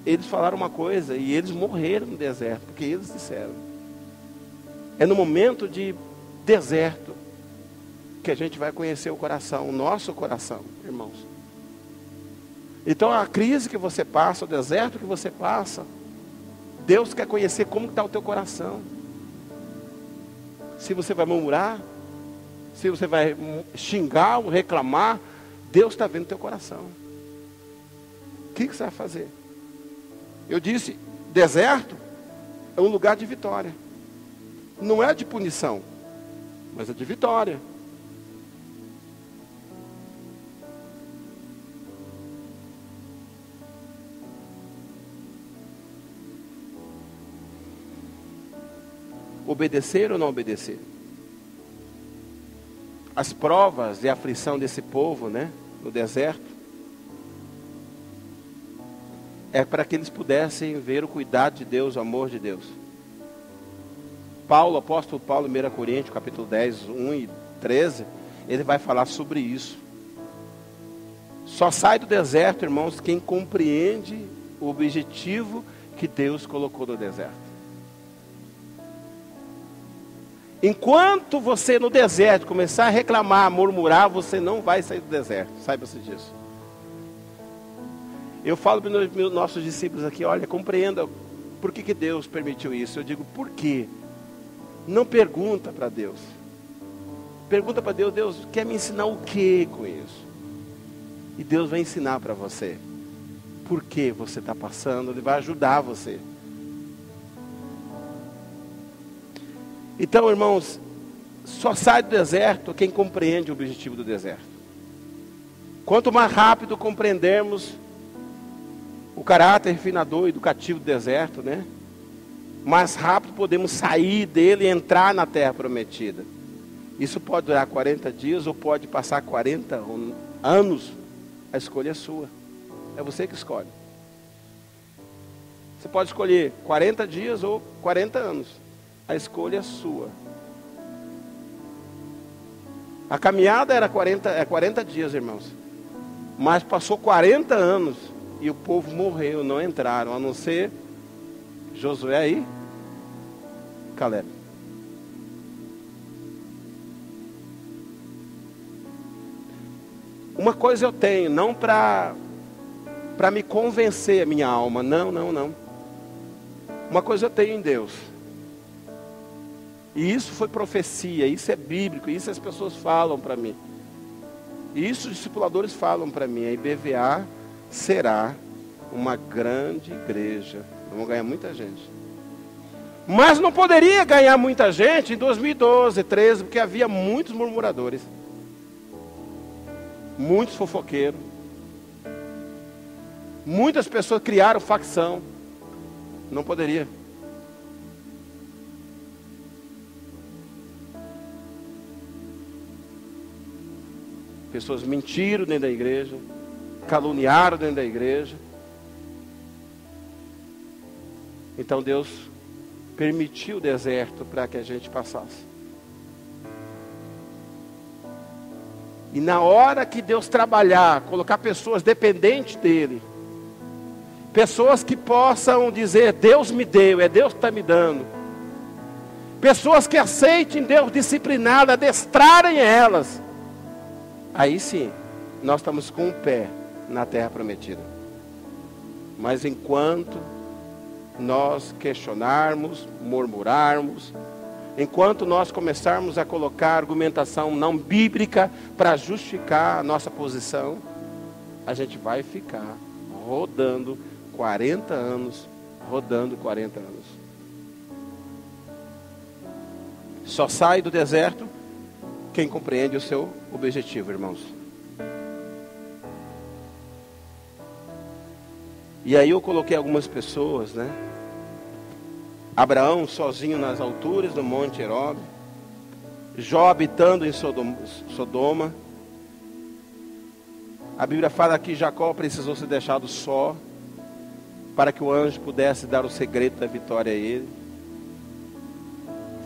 Eles falaram uma coisa e eles morreram no deserto, porque eles disseram. É no momento de deserto que a gente vai conhecer o coração, o nosso coração, irmãos. Então a crise que você passa, o deserto que você passa, Deus quer conhecer como está o teu coração. Se você vai murmurar, se você vai xingar ou reclamar, Deus está vendo o teu coração. O que você vai fazer? Eu disse, deserto é um lugar de vitória. Não é de punição, mas é de vitória. Obedecer ou não obedecer? As provas e a aflição desse povo, né, no deserto, é para que eles pudessem ver o cuidado de Deus, o amor de Deus. Paulo, apóstolo Paulo, 1 Coríntios, capítulo 10, 1 e 13, ele vai falar sobre isso. Só sai do deserto, irmãos, quem compreende o objetivo que Deus colocou no deserto. Enquanto você no deserto começar a reclamar, a murmurar, você não vai sair do deserto. Saiba-se disso. Eu falo para os nossos discípulos aqui, olha, compreenda por que Deus permitiu isso. Eu digo, por quê? Não pergunta para Deus. Pergunta para Deus, Deus quer me ensinar o que com isso? E Deus vai ensinar para você. Por que você está passando, Ele vai ajudar você. Então, irmãos, só sai do deserto quem compreende o objetivo do deserto. Quanto mais rápido compreendermos o caráter refinador e educativo do deserto, né? Mais rápido podemos sair dele e entrar na terra prometida. Isso pode durar 40 dias ou pode passar 40 anos. A escolha é sua. É você que escolhe. Você pode escolher 40 dias ou 40 anos. A escolha é sua. A caminhada era 40 dias, irmãos. Mas passou 40 anos e o povo morreu, não entraram, a não ser Josué aí, Caleb. Uma coisa eu tenho, não para me convencer a minha alma, não. Uma coisa eu tenho em Deus. E isso foi profecia, isso é bíblico, isso as pessoas falam para mim. E isso os discipuladores falam para mim. A IBVA será uma grande igreja. Vamos ganhar muita gente. Mas não poderia ganhar muita gente em 2012, 2013, porque havia muitos murmuradores. Muitos fofoqueiros. Muitas pessoas criaram facção. Não poderia. Pessoas mentiram dentro da igreja, caluniaram dentro da igreja. Então Deus permitiu o deserto para que a gente passasse. E na hora que Deus trabalhar, colocar pessoas dependentes dEle, pessoas que possam dizer, Deus me deu, é Deus que está me dando. Pessoas que aceitem Deus disciplinado, adestrarem elas. Aí sim, nós estamos com o pé na terra prometida. Mas enquanto nós questionarmos, murmurarmos, enquanto nós começarmos a colocar argumentação não bíblica para justificar a nossa posição, a gente vai ficar rodando 40 anos, Só sai do deserto quem compreende o seu objetivo, irmãos. E aí eu coloquei algumas pessoas, né? Abraão sozinho nas alturas do Monte Herob. Jó habitando em Sodoma. A Bíblia fala que Jacó precisou ser deixado só, para que o anjo pudesse dar o segredo da vitória a ele.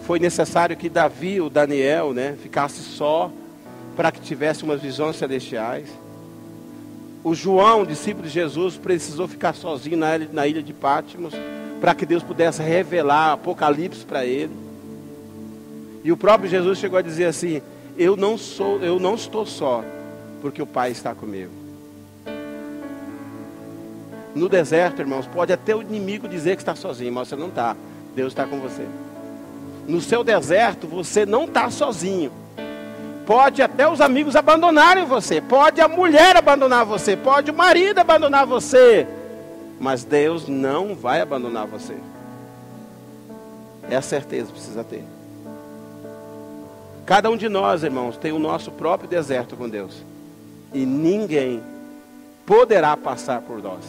Foi necessário que Davi, o Daniel, né, ficasse só, para que tivesse umas visões celestiais. O João, discípulo de Jesus, precisou ficar sozinho na ilha de Patmos, para que Deus pudesse revelar Apocalipse para ele. E o próprio Jesus chegou a dizer assim, eu não estou só, porque o Pai está comigo. No deserto, irmãos, pode até o inimigo dizer que está sozinho, mas você não está. Deus está com você. No seu deserto, você não está sozinho. Pode até os amigos abandonarem você, pode a mulher abandonar você, pode o marido abandonar você, mas Deus não vai abandonar você. É a certeza que precisa ter. Cada um de nós, irmãos, tem o nosso próprio deserto com Deus. E ninguém poderá passar por nós.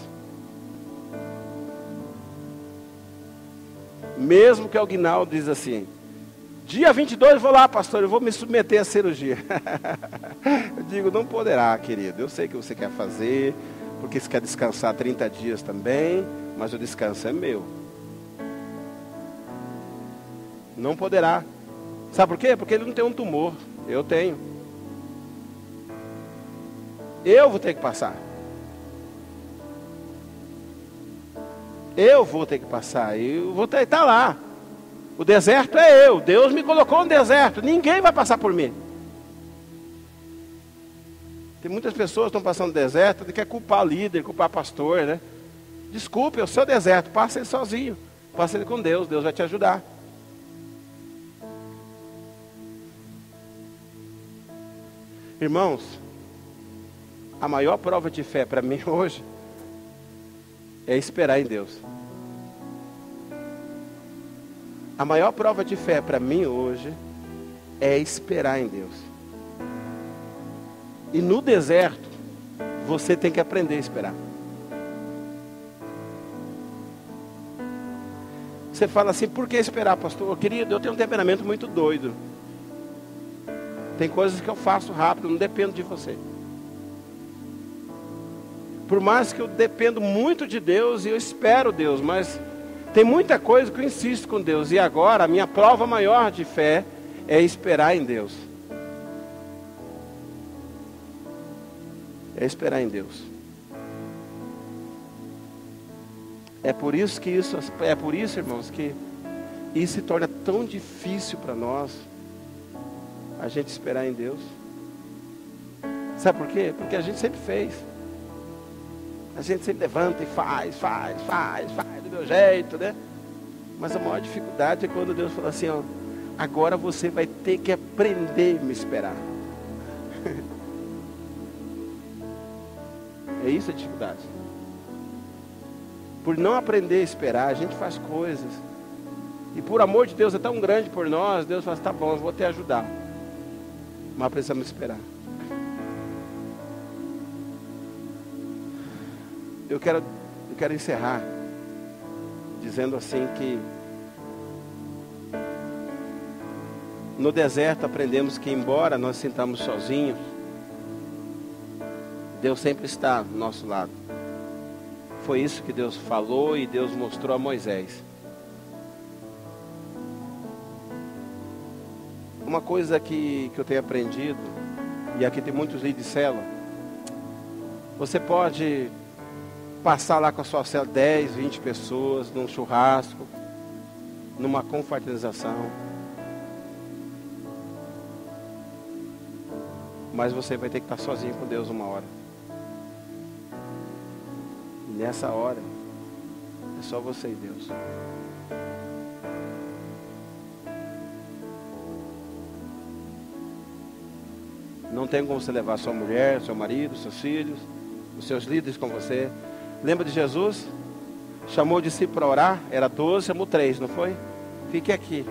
Mesmo que o Guinaldo diz assim: dia 22 eu vou lá, pastor, eu vou me submeter à cirurgia. Eu digo: não poderá, querido. Eu sei que você quer fazer, porque você quer descansar 30 dias também, mas o descanso é meu. Não poderá. Sabe por quê? Porque ele não tem um tumor. Eu tenho. Eu vou ter que passar. Eu vou ter que passar. Eu vou ter que estar lá. O deserto é eu. Deus me colocou no deserto. Ninguém vai passar por mim. Tem muitas pessoas que estão passando no deserto e querem culpar o líder, culpar o pastor, né? Desculpe, é o seu deserto. Passa ele sozinho. Passa ele com Deus. Deus vai te ajudar. Irmãos, a maior prova de fé para mim hoje é esperar em Deus. A maior prova de fé para mim hoje é esperar em Deus. E no deserto, você tem que aprender a esperar. Você fala assim: por que esperar, pastor? Querido, eu tenho um temperamento muito doido. Tem coisas que eu faço rápido, não dependo de você. Por mais que eu dependo muito de Deus e eu espero Deus, mas tem muita coisa que eu insisto com Deus. E agora a minha prova maior de fé é esperar em Deus. É esperar em Deus. É por isso, irmãos, que isso se torna tão difícil para nós, a gente esperar em Deus. Sabe por quê? Porque a gente sempre fez. A gente sempre levanta e faz do meu jeito, né? Mas a maior dificuldade é quando Deus fala assim: ó, agora você vai ter que aprender a me esperar. É isso a dificuldade. Por não aprender a esperar, a gente faz coisas. E por amor de Deus é tão grande por nós, Deus fala: tá bom, eu vou te ajudar. Mas precisamos esperar. Eu quero encerrar dizendo assim que no deserto aprendemos que, embora nós sintamos sozinhos, Deus sempre está do nosso lado. Foi isso que Deus falou e Deus mostrou a Moisés. Uma coisa que eu tenho aprendido, e aqui tem muitos líderes de célula, você pode passar lá com a sua célula 10, 20 pessoas, num churrasco, numa confraternização, mas você vai ter que estar sozinho com Deus uma hora. E nessa hora, é só você e Deus. Não tem como você levar sua mulher, seu marido, seus filhos, os seus líderes com você. Lembra de Jesus? Chamou o discípulo para orar, era 12, chamou 3, não foi? Fique aqui.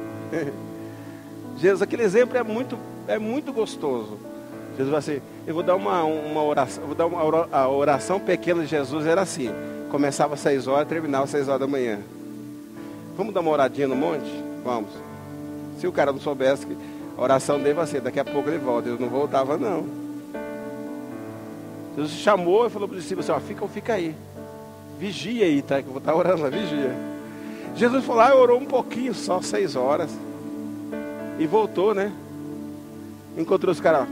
Jesus, aquele exemplo é muito gostoso. Jesus vai assim: eu vou dar uma oração, a oração pequena de Jesus era assim, começava às 6 horas, terminava às 6 horas da manhã. Vamos dar uma oradinha no monte? Vamos. Se o cara não soubesse que a oração dele vai ser, daqui a pouco ele volta. Ele não voltava, não. Jesus chamou e falou para os discípulos assim: ó, fica aí. Vigia aí, tá? Que eu vou estar orando lá, vigia. Jesus foi lá e orou um pouquinho, só 6 horas. E voltou, né? Encontrou os caras.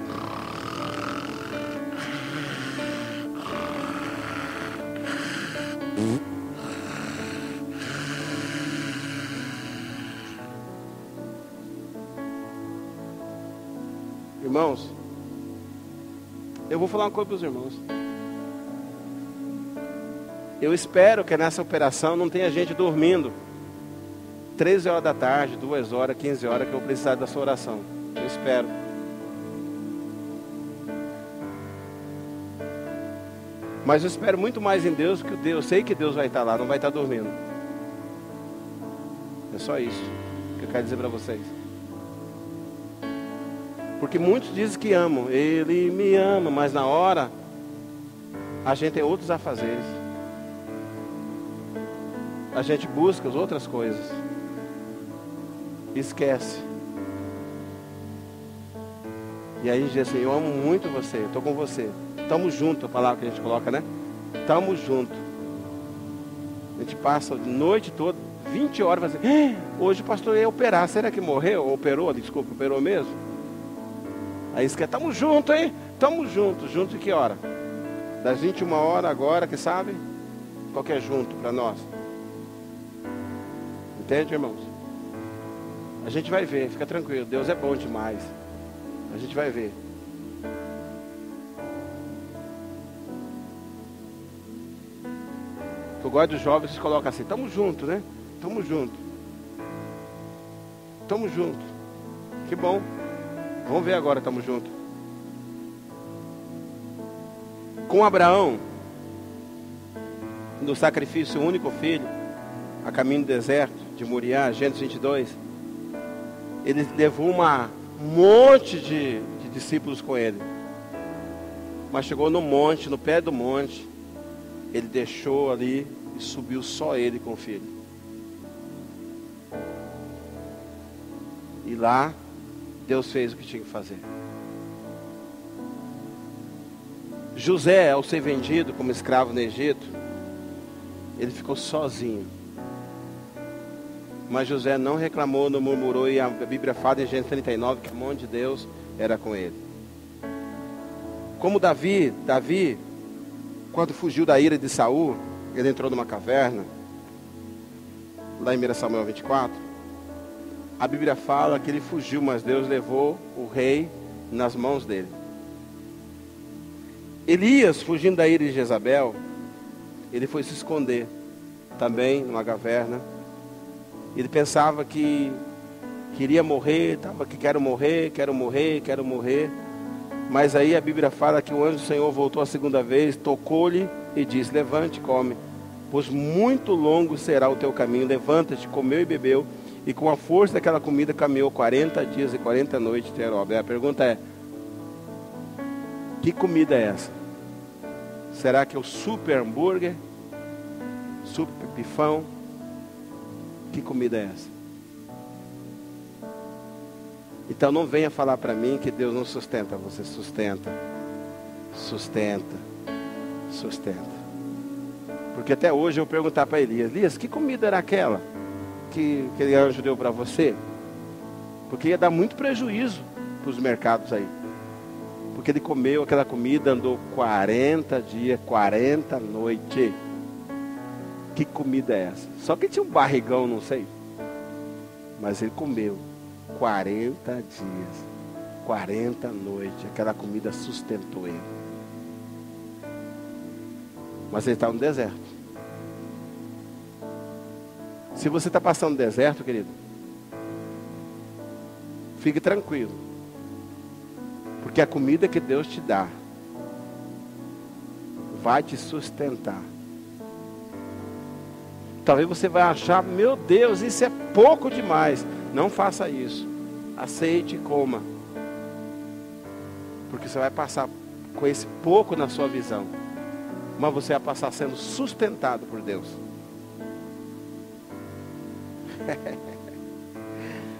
Irmãos, eu vou falar uma coisa para os irmãos. Eu espero que nessa operação não tenha gente dormindo 13 horas da tarde, 2 horas, 15 horas, que eu vou precisar da sua oração. Eu espero. Mas eu espero muito mais em Deus, porque eu sei que Deus vai estar lá, não vai estar dormindo. É só isso que eu quero dizer para vocês. Porque muitos dizem que amam, Ele me ama, mas na hora a gente tem outros afazeres. A gente busca as outras coisas. Esquece. E aí a gente diz assim, eu amo muito você, estou com você. Tamo junto, a palavra que a gente coloca, né? Tamo junto. A gente passa a noite toda, 20 horas, vai dizer, hoje o pastor ia operar, será que morreu? Operou? Desculpa, operou mesmo? Aí esquece, tamo junto, hein? Tamo junto. Junto de que hora? Das 21 horas agora, que sabe? Qual que é junto para nós? Entende, irmãos? A gente vai ver, fica tranquilo, Deus é bom demais. A gente vai ver. Eu gosto dos jovens que colocam assim, tamo junto, né? Tamo junto. Tamo junto. Que bom. Vamos ver agora, tamo junto. Com Abraão, no sacrifício único filho, a caminho do deserto de Moriá, Gênesis 22, ele levou um monte de discípulos com ele. Mas chegou no monte, no pé do monte, ele deixou ali e subiu só ele com o filho. E lá, Deus fez o que tinha que fazer. José, ao ser vendido como escravo no Egito, ele ficou sozinho. Mas José não reclamou, não murmurou, e a Bíblia fala em Gênesis 39 que a mão de Deus era com ele. Como Davi, quando fugiu da ira de Saul, ele entrou numa caverna, lá em 1 Samuel 24, a Bíblia fala que ele fugiu, mas Deus levou o rei nas mãos dele. Elias, fugindo da ira de Jezabel, ele foi se esconder também numa caverna. Ele pensava que queria morrer, estava que quero morrer. Mas aí a Bíblia fala que o anjo do Senhor voltou a segunda vez, tocou-lhe e disse, levante e come, pois muito longo será o teu caminho. Levanta-te, comeu e bebeu, e com a força daquela comida caminhou 40 dias e 40 noites de Herobe. A pergunta é, que comida é essa? Será que é o super hambúrguer? Super pifão? Que comida é essa? Então não venha falar para mim que Deus não sustenta. Você sustenta. Porque até hoje eu perguntar para Elias, que comida era aquela que aquele anjo deu para você? Porque ia dar muito prejuízo para os mercados aí. Porque ele comeu aquela comida, andou 40 dias, 40 noites. Que comida é essa? Só que tinha um barrigão, não sei. Mas ele comeu 40 dias, 40 noites. Aquela comida sustentou ele. Mas ele está no deserto. Se você está passando no deserto, querido, fique tranquilo. Porque a comida que Deus te dá vai te sustentar. Talvez você vai achar, meu Deus, isso é pouco demais. Não faça isso. Aceite e coma. Porque você vai passar com esse pouco na sua visão. Mas você vai passar sendo sustentado por Deus.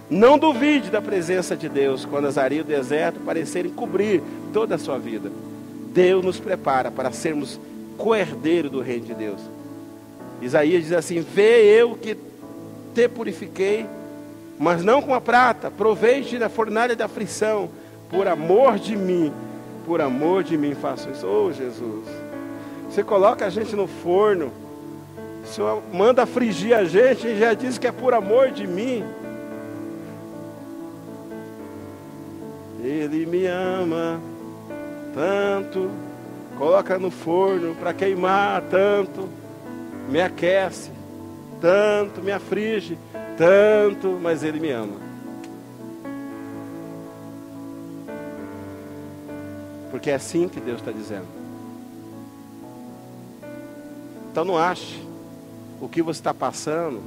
Não duvide da presença de Deus quando as areias do deserto parecerem cobrir toda a sua vida. Deus nos prepara para sermos co-herdeiros do reino de Deus. Isaías diz assim, vê eu que te purifiquei, mas não com a prata, provei-te na fornalha da aflição, por amor de mim faço isso. Oh Jesus, você coloca a gente no forno, o Senhor manda frigir a gente e já diz que é por amor de mim. Ele me ama tanto, coloca no forno para queimar tanto, me aquece tanto, me aflige tanto, mas Ele me ama. Porque é assim que Deus está dizendo. Então não ache o que você está passando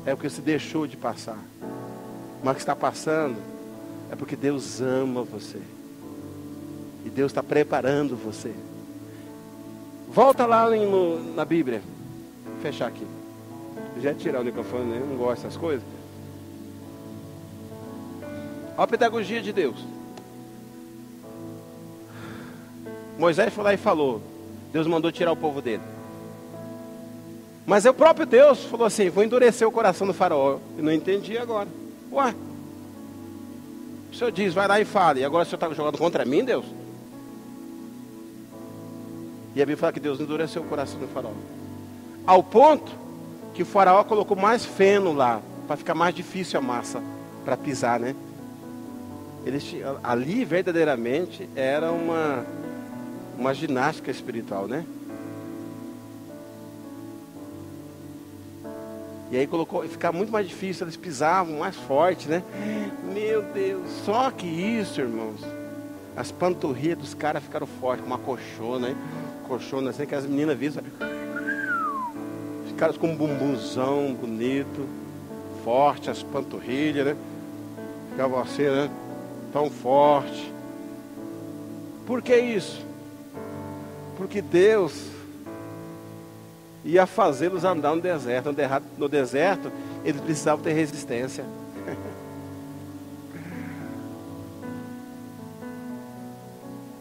é o que você deixou de passar. Mas o que está passando é porque Deus ama você. E Deus está preparando você. Volta lá na Bíblia. Vou fechar aqui. Já ia tirar o microfone, né? Eu não gosto dessas coisas. Olha a pedagogia de Deus. Moisés foi lá e falou. Deus mandou tirar o povo dele. Mas o próprio Deus falou assim: vou endurecer o coração do faraó. Eu não entendi agora. Ué, o Senhor diz, vai lá e fale. E agora o Senhor está jogando contra mim, Deus? E a Bíblia fala que Deus endureceu o coração do faraó. Ao ponto que o faraó colocou mais feno lá, para ficar mais difícil a massa, para pisar, né? Ali verdadeiramente era uma ginástica espiritual, né? E aí ficar muito mais difícil, eles pisavam mais forte, né? Meu Deus, só que isso, irmãos, as panturrilhas dos caras ficaram fortes, uma colchona, né? Colchona assim, que as meninas viram, sabe? Ficaram com um bumbumzão bonito, forte, as panturrilhas, né? Ficavam assim, né? Tão forte. Por que isso? Porque Deus ia fazê-los andar no deserto. No deserto, eles precisavam ter resistência.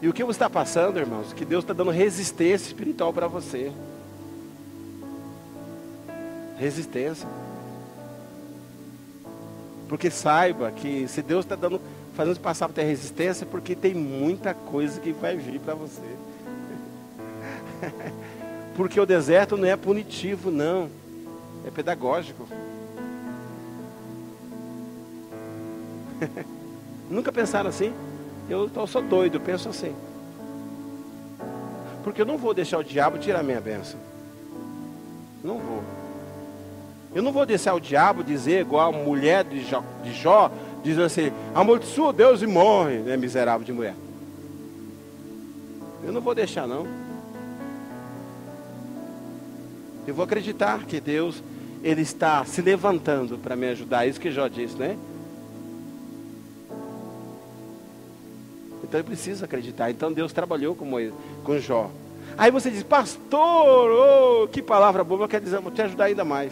E o que você está passando, irmãos? Que Deus está dando resistência espiritual para você. Resistência. Porque saiba que se Deus está fazendo passar para ter resistência, é porque tem muita coisa que vai vir para você. Porque o deserto não é punitivo, não. É pedagógico. Nunca pensaram assim? Eu sou doido, eu penso assim. Porque eu não vou deixar o diabo tirar a minha bênção. Não vou. Eu não vou deixar o diabo dizer igual a mulher de Jó, dizendo assim: amaldiçoa Deus e morre, né, miserável de mulher. Eu não vou deixar, não. Eu vou acreditar que Deus, Ele está se levantando para me ajudar. É isso que Jó disse, né? Então eu preciso acreditar. Então Deus trabalhou com Jó. Aí você diz: pastor, oh, que palavra boa. Eu quero dizer, vou te ajudar ainda mais.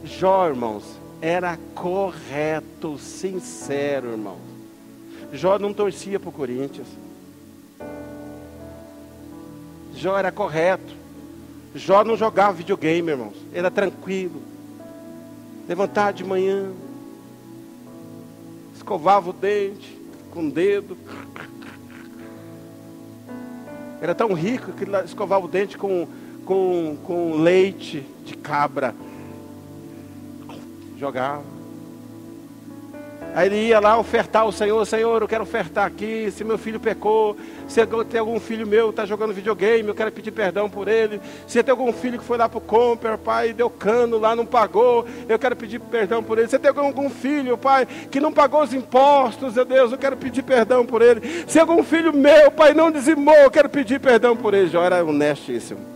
Jó, irmãos, era correto, sincero, irmãos. Jó não torcia para o Corinthians. Jó era correto. Jó não jogava videogame, irmãos. Era tranquilo. Levantava de manhã, escovava o dente com o dedo. Era tão rico que ele escovava o dente com leite de cabra. Jogava. Aí ele ia lá ofertar ao Senhor: Senhor, eu quero ofertar aqui, se meu filho pecou, se tem algum filho meu que está jogando videogame, eu quero pedir perdão por ele. Se tem algum filho que foi lá para o Comper, pai, deu cano lá, não pagou, eu quero pedir perdão por ele. Se tem algum filho, pai, que não pagou os impostos, meu Deus, eu quero pedir perdão por ele. Se algum filho meu, pai, não dizimou, eu quero pedir perdão por ele. Jó era honestíssimo.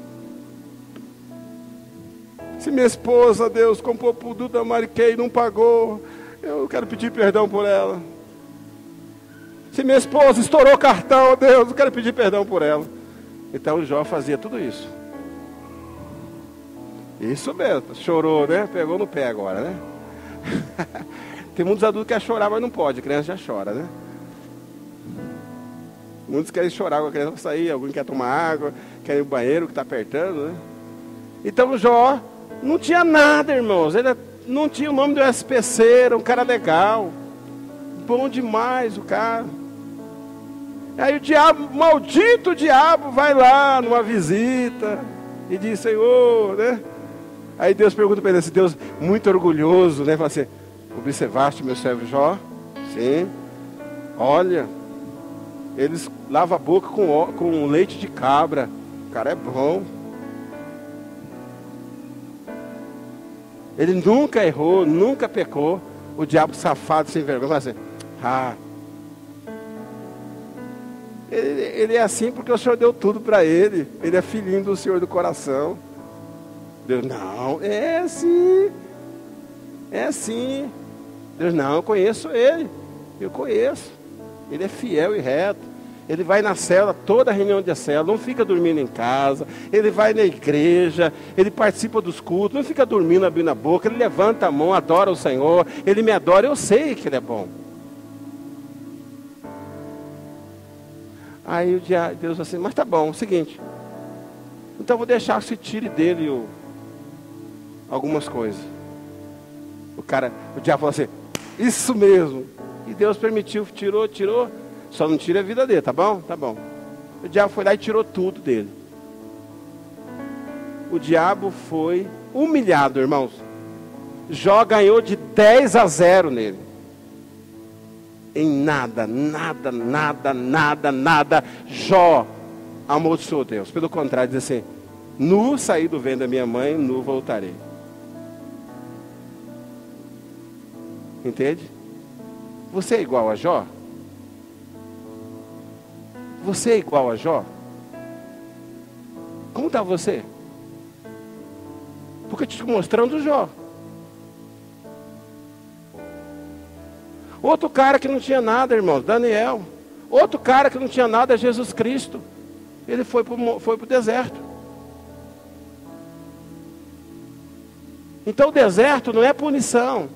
Se minha esposa, Deus, comprou produto da Mariquei e não pagou, eu quero pedir perdão por ela. Se minha esposa estourou o cartão, Deus, eu quero pedir perdão por ela. Então Jó fazia tudo isso. Isso mesmo, chorou, né? Pegou no pé agora, né? Tem muitos adultos que querem chorar, mas não pode, a criança já chora, né? Muitos querem chorar com a criança sair, alguém quer tomar água, quer ir no banheiro que está apertando, né? Então Jó não tinha nada, irmãos. Ele não tinha o nome do SPC, era um cara legal. Bom demais o cara. Aí o diabo, maldito diabo, vai lá numa visita e diz: Senhor, né? Aí Deus pergunta para ele assim, Deus muito orgulhoso, né? Fala assim: observaste meu servo Jó? Sim. Olha, eles lavam a boca com leite de cabra. O cara é bom. Ele nunca errou, nunca pecou. O diabo safado, sem vergonha, assim, ele é assim porque o Senhor deu tudo para ele. Ele é filhinho do Senhor do coração. Deus, não, é assim. É assim. Deus, não, eu conheço ele. Eu conheço. Ele é fiel e reto. Ele vai na célula, toda reunião de célula, não fica dormindo em casa. Ele vai na igreja, ele participa dos cultos, não fica dormindo, abrindo a boca. Ele levanta a mão, adora o Senhor. Ele me adora, eu sei que ele é bom. Aí o Deus assim, mas tá bom, é o seguinte. Então eu vou deixar que se tire dele algumas coisas. O diabo falou assim, isso mesmo. E Deus permitiu, tirou. Só não tira a vida dele, tá bom? Tá bom. O diabo foi lá e tirou tudo dele. O diabo foi humilhado, irmãos. Jó ganhou de 10-0 nele. Em nada. Jó amaldiçoou Deus. Pelo contrário, diz assim, nu saí do ventre da minha mãe, nu voltarei. Entende? Você é igual a Jó? Você é igual a Jó? Como está você? Porque eu estou te mostrando Jó. Outro cara que não tinha nada, irmãos, Daniel. Outro cara que não tinha nada é Jesus Cristo. Ele foi para o deserto. Então o deserto não é punição.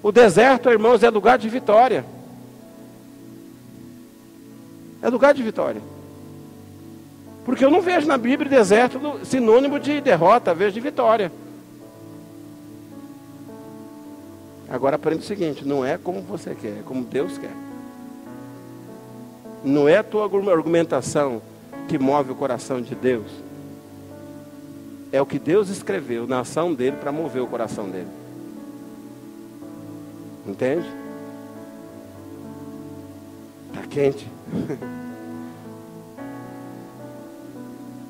O deserto, irmãos, é lugar de vitória. É lugar de vitória. Porque eu não vejo na Bíblia deserto sinônimo de derrota, vejo de vitória. Agora aprende o seguinte, não é como você quer, é como Deus quer. Não é a tua argumentação que move o coração de Deus. É o que Deus escreveu na ação dele para mover o coração dele. Entende? Está quente.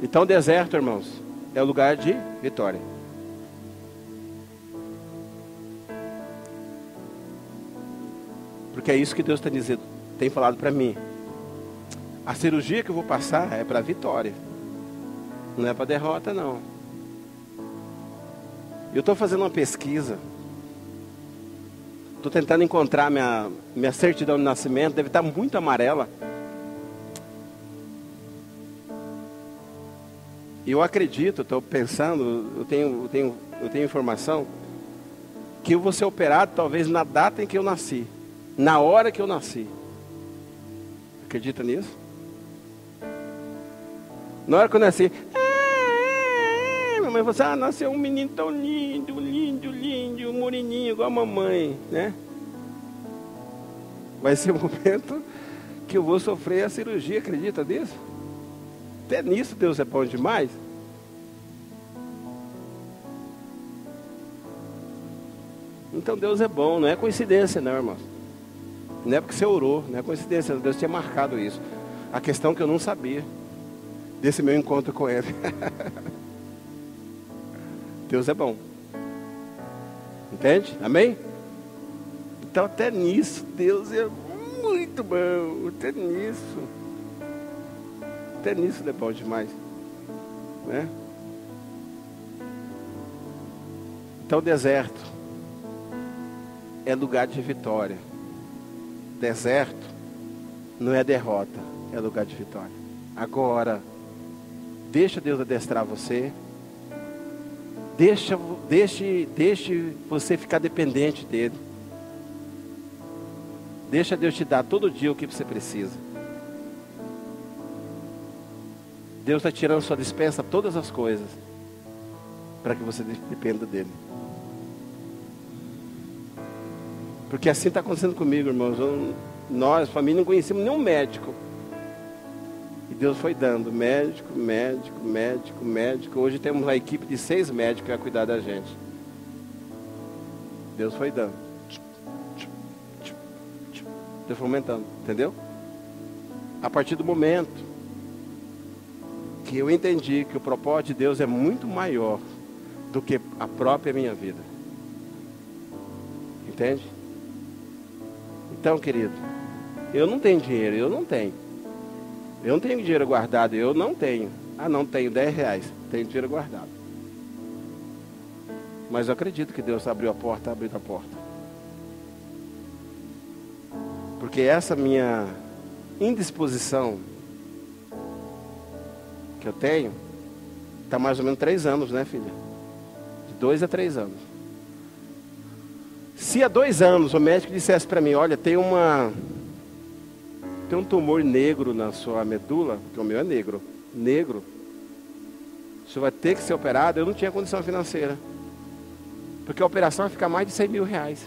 Então, deserto, irmãos, é o lugar de vitória. Porque é isso que Deus está dizendo, tem falado para mim. A cirurgia que eu vou passar é para vitória. Não é para derrota, não. Eu estou fazendo uma pesquisa. Estou tentando encontrar minha certidão de nascimento. Deve estar muito amarela. E eu acredito, estou pensando, eu tenho informação que eu vou ser operado talvez na data em que eu nasci. Na hora que eu nasci. Acredita nisso? Na hora que eu nasci, minha mãe falou assim, nasceu um menino tão lindo, moreninho, igual a mamãe, né? Vai ser o momento que eu vou sofrer a cirurgia, acredita nisso? Até nisso Deus é bom demais. Então Deus é bom, não é coincidência não, irmãos. Não é porque você orou, não é coincidência, Deus tinha marcado isso. A questão é que eu não sabia desse meu encontro com Ele. Deus é bom. Entende? Amém? Então até nisso, Deus é muito bom. Até nisso Ele é bom demais. Né? Então deserto é lugar de vitória. Deserto não é derrota, é lugar de vitória. Agora, deixa Deus adestrar você. Deixe você ficar dependente dele. Deixa Deus te dar todo dia o que você precisa. Deus está tirando sua despensa todas as coisas para que você dependa dele. Porque assim está acontecendo comigo, irmãos. Nós, família, não conhecemos nenhum médico. E Deus foi dando médico. Hoje temos uma equipe de 6 médicos que vai cuidar da gente. Deus foi dando. Deus foi aumentando, entendeu? A partir do momento que eu entendi que o propósito de Deus é muito maior do que a própria minha vida. Entende? Então, querido, eu não tenho dinheiro, eu não tenho dinheiro guardado, eu não tenho. Ah, não tenho 10 reais, tenho dinheiro guardado. Mas eu acredito que Deus abriu a porta, abriu a porta. Porque essa minha indisposição que eu tenho, está mais ou menos 3 anos, né, filha? De 2 a 3 anos. Se há 2 anos o médico dissesse para mim, olha, tem um tumor negro na sua medula, porque o meu é negro, o senhor vai ter que ser operado, eu não tinha condição financeira. Porque a operação vai ficar mais de 100 mil reais.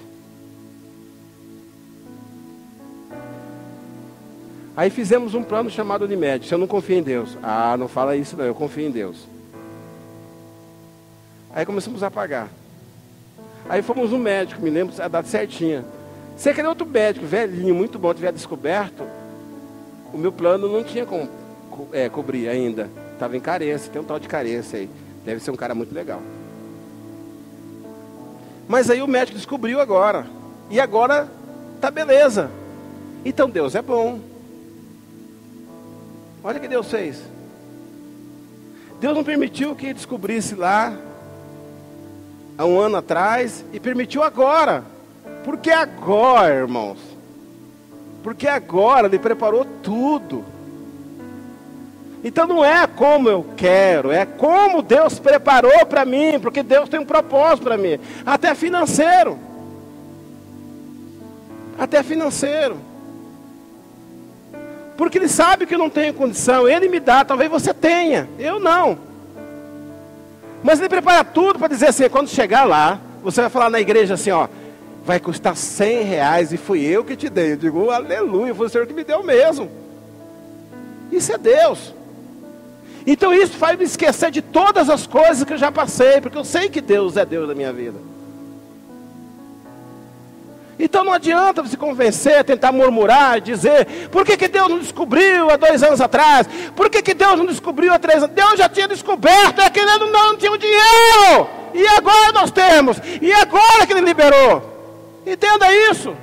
Aí fizemos um plano chamado Unimed. Se eu não confio em Deus. Ah, não fala isso não, eu confio em Deus. Aí começamos a pagar. Aí fomos no médico, me lembro a data certinha. Se aquele outro médico, velhinho, muito bom, tiver descoberto, o meu plano não tinha como cobrir ainda. Estava em carência, tem um tal de carência aí. Deve ser um cara muito legal. Mas aí o médico descobriu agora. E agora tá beleza. Então Deus é bom. Olha o que Deus fez. Deus não permitiu que descobrisse lá há 1 ano atrás e permitiu agora. Porque agora, irmãos, porque agora Ele preparou tudo. Então não é como eu quero, é como Deus preparou para mim, porque Deus tem um propósito para mim, até financeiro. Até financeiro. Porque Ele sabe que eu não tenho condição, Ele me dá, talvez você tenha, eu não. Mas Ele prepara tudo para dizer assim, quando chegar lá, você vai falar na igreja assim, ó, vai custar 100 reais e fui eu que te dei. Eu digo, aleluia, foi o Senhor que me deu mesmo. Isso é Deus. Então isso faz me esquecer de todas as coisas que eu já passei, porque eu sei que Deus é Deus da minha vida. Então não adianta você convencer, tentar murmurar, dizer, por que Deus não descobriu há 2 anos atrás? Por que Deus não descobriu há 3 anos? Deus já tinha descoberto, é que Ele não tinha o dinheiro. E agora nós temos. E agora que Ele liberou. Entenda isso.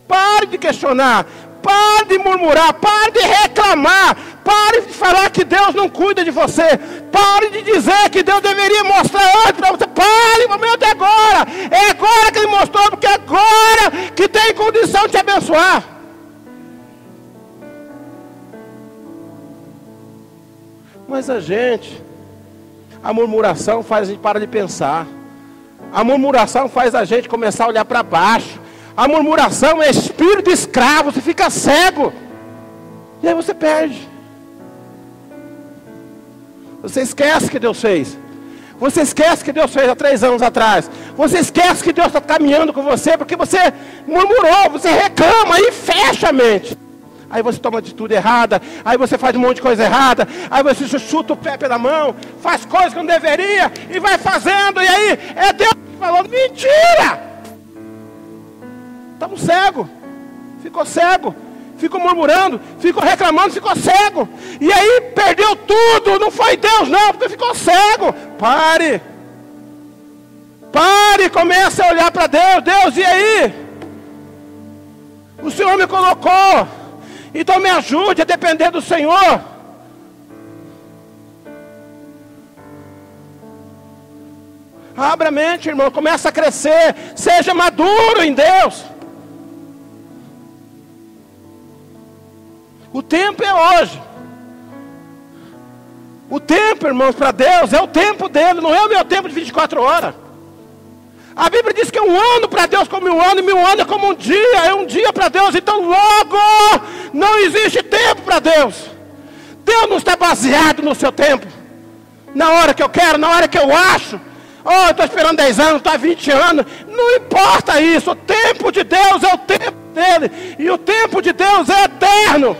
Pare de questionar. Pare de murmurar. Pare de reclamar. Pare de falar que Deus não cuida de você. Pare de dizer que Deus deveria mostrar antes para você. Pare, o momento é agora. É agora que Ele mostrou, porque é agora que tem condição de te abençoar. Mas a murmuração faz a gente parar de pensar. A murmuração faz a gente começar a olhar para baixo. A murmuração é espírito escravo, você fica cego. E aí você perde. Você esquece que Deus fez. Você esquece que Deus fez há 3 anos atrás. Você esquece que Deus está caminhando com você, porque você murmurou, você reclama e fecha a mente. Aí você toma atitude errada, aí você faz um monte de coisa errada, aí você chuta o pé pela mão, faz coisas que não deveria, e vai fazendo, e aí é Deus falando, mentira! Estamos cegos, ficou cego, ficou murmurando, ficou reclamando, ficou cego, e aí perdeu tudo, não foi Deus não, porque ficou cego. Pare, comece a olhar para Deus. Deus, e aí? O Senhor me colocou, então me ajude a depender do Senhor. Abra a mente, irmão, começa a crescer, seja maduro em Deus. O tempo é hoje. O tempo, irmãos, para Deus é o tempo dele, não é o meu tempo de 24 horas. A Bíblia diz que 1 ano para Deus como 1 ano, e 1000 anos é como um dia, é um dia para Deus. Então logo, não existe tempo para Deus. Deus não está baseado no seu tempo, na hora que eu quero, na hora que eu acho. Oh, eu estou esperando 10 anos, estou há 20 anos. Não importa isso, o tempo de Deus é o tempo dele, e o tempo de Deus é eterno.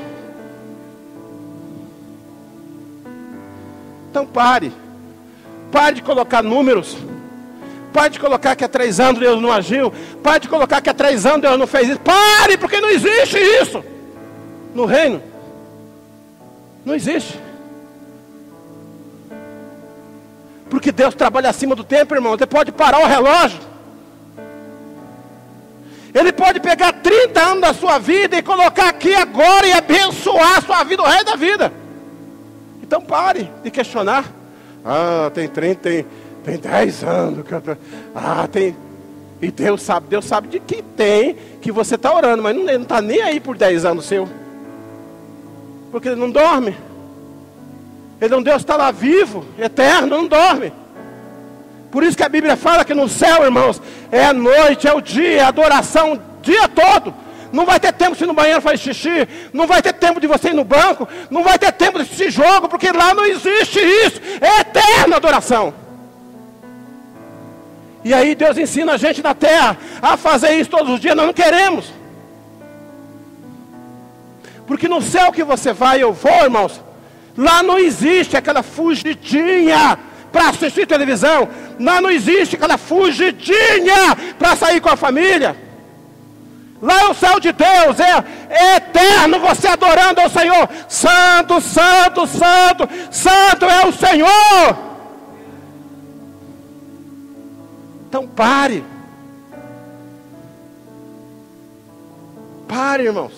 Então pare de colocar números, Pare de colocar que há 3 anos Deus não agiu. Pare de colocar que há 3 anos Deus não fez isso. Pare, porque não existe isso no reino. Não existe. Porque Deus trabalha acima do tempo, irmão. Você pode parar o relógio. Ele pode pegar 30 anos da sua vida e colocar aqui agora e abençoar a sua vida, o resto da vida. Então pare de questionar. Ah, tem 10 anos que eu tô... tem... E Deus sabe de que tem, que você está orando, mas não está nem aí por 10 anos seu. Porque ele não dorme. Ele é um Deus que está lá vivo, eterno, não dorme. Por isso que a Bíblia fala que no céu, irmãos, é a noite, é o dia, é a adoração, o dia todo. Não vai ter tempo de ir no banheiro fazer xixi, não vai ter tempo de você ir no banco, não vai ter tempo de assistir jogo, porque lá não existe isso. É eterna adoração. E aí Deus ensina a gente na terra a fazer isso todos os dias. Nós não queremos. Porque no céu que você vai, eu vou, irmãos, lá não existe aquela fugidinha para assistir televisão. Lá não existe aquela fugidinha para sair com a família. Lá é o céu de Deus, é eterno, você adorando ao Senhor. Santo, santo, santo, santo é o Senhor. Então pare. Pare, irmãos.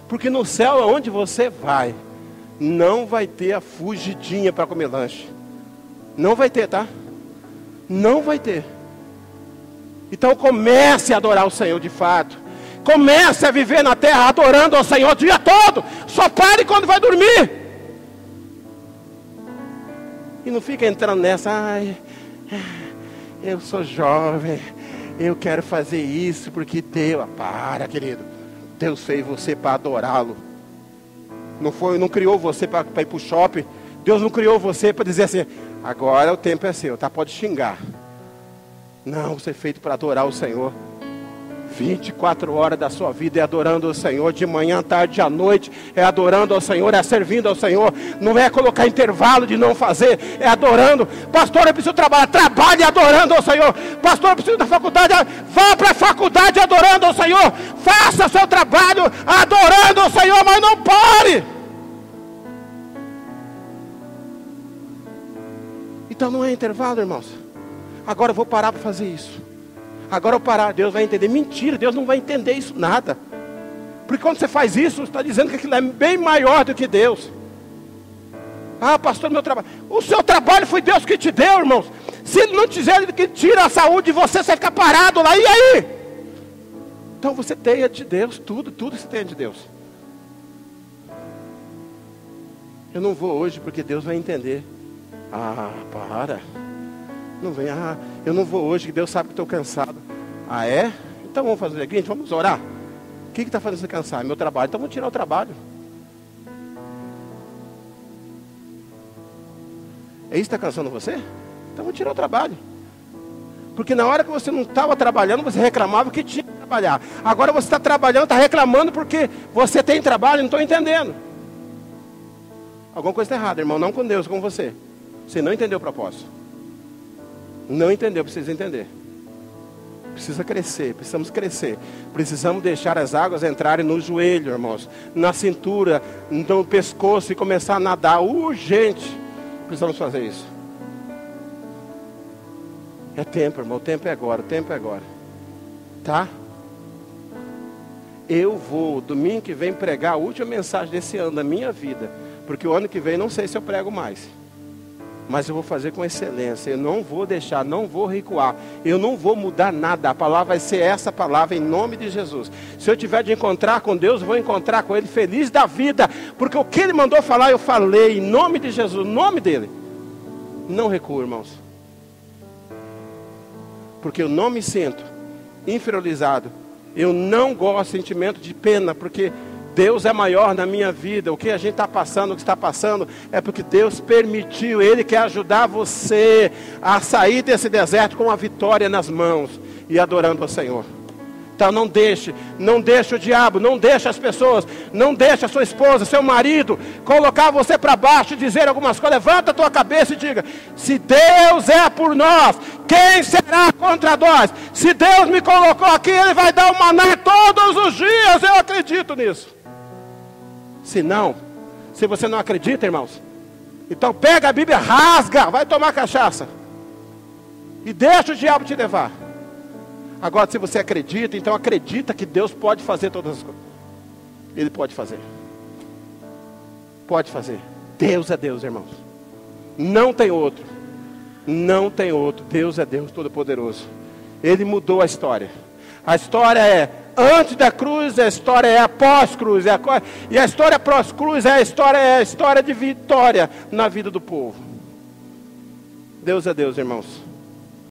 Porque no céu, aonde você vai, não vai ter a fugidinha para comer lanche. Não vai ter, tá? Não vai ter. Então comece a adorar o Senhor de fato. Comece a viver na terra adorando ao Senhor o dia todo. Só pare quando vai dormir. E não fica entrando nessa. Ai, eu sou jovem, eu quero fazer isso porque Deus... Para, querido. Deus fez você para adorá-lo. Não criou você para ir para o shopping. Deus não criou você para dizer assim: agora o tempo é seu, tá? Pode xingar. Não, você é feito para adorar o Senhor. 24 horas da sua vida é adorando o Senhor. De manhã, tarde, à noite é adorando ao Senhor, é servindo ao Senhor. Não é colocar intervalo de não fazer, é adorando. Pastor, eu preciso trabalhar. Trabalhe adorando ao Senhor. Pastor, eu preciso da faculdade. Vá para a faculdade adorando ao Senhor. Faça seu trabalho adorando ao Senhor, mas não pare. Então não é intervalo, irmãos. Agora eu vou parar para fazer isso. Agora eu parar, Deus vai entender. Mentira, Deus não vai entender isso nada. Porque quando você faz isso, você está dizendo que aquilo é bem maior do que Deus. Ah, pastor, meu trabalho. O seu trabalho foi Deus que te deu, irmãos. Se Ele não te dizer que tira a saúde de você, você fica parado lá, e aí? Então você tem de Deus, tudo você tem de Deus. Eu não vou hoje porque Deus vai entender. Ah, para. Não vem, eu não vou hoje, que Deus sabe que estou cansado. Ah, é? Então vamos fazer o seguinte, vamos orar. O que está fazendo você cansar? Meu trabalho, então vamos tirar o trabalho. É isso que está cansando você? Então vamos tirar o trabalho. Porque na hora que você não estava trabalhando, você reclamava que tinha que trabalhar. Agora você está trabalhando, está reclamando porque você tem trabalho, não estou entendendo. Alguma coisa está errada, irmão, não com Deus, com você. Você não entendeu o propósito. Não entendeu, precisa entender. Precisa crescer, precisamos crescer. Precisamos deixar as águas entrarem no joelho, irmãos. Na cintura, no pescoço e começar a nadar urgente. Precisamos fazer isso. É tempo, irmão, o tempo é agora, o tempo é agora. Tá? Eu vou, domingo que vem, pregar a última mensagem desse ano, da minha vida. Porque o ano que vem não sei se eu prego mais. Mas eu vou fazer com excelência. Eu não vou deixar, não vou recuar. Eu não vou mudar nada. A palavra vai ser essa palavra em nome de Jesus. Se eu tiver de encontrar com Deus, eu vou encontrar com Ele feliz da vida. Porque o que Ele mandou falar, eu falei em nome de Jesus, em nome dEle. Não recuo, irmãos. Porque eu não me sinto inferiorizado. Eu não gosto de sentimento de pena, porque Deus é maior na minha vida. O que a gente está passando, o que está passando, é porque Deus permitiu. Ele quer ajudar você a sair desse deserto com a vitória nas mãos e adorando ao Senhor. Então não deixe o diabo, não deixe as pessoas, não deixe a sua esposa, seu marido, colocar você para baixo e dizer algumas coisas. Levanta a tua cabeça e diga: se Deus é por nós, quem será contra nós? Se Deus me colocou aqui, Ele vai dar o maná todos os dias, eu acredito nisso. Se não, se você não acredita, irmãos, então pega a Bíblia, rasga, vai tomar cachaça e deixa o diabo te levar. Agora, se você acredita, então acredita que Deus pode fazer todas as coisas. Ele pode fazer. Pode fazer. Deus é Deus, irmãos. Não tem outro. Não tem outro. Deus é Deus Todo-Poderoso. Ele mudou a história. A história é antes da cruz, a história é após cruz. E a história após cruz é a história de vitória na vida do povo. Deus é Deus, irmãos.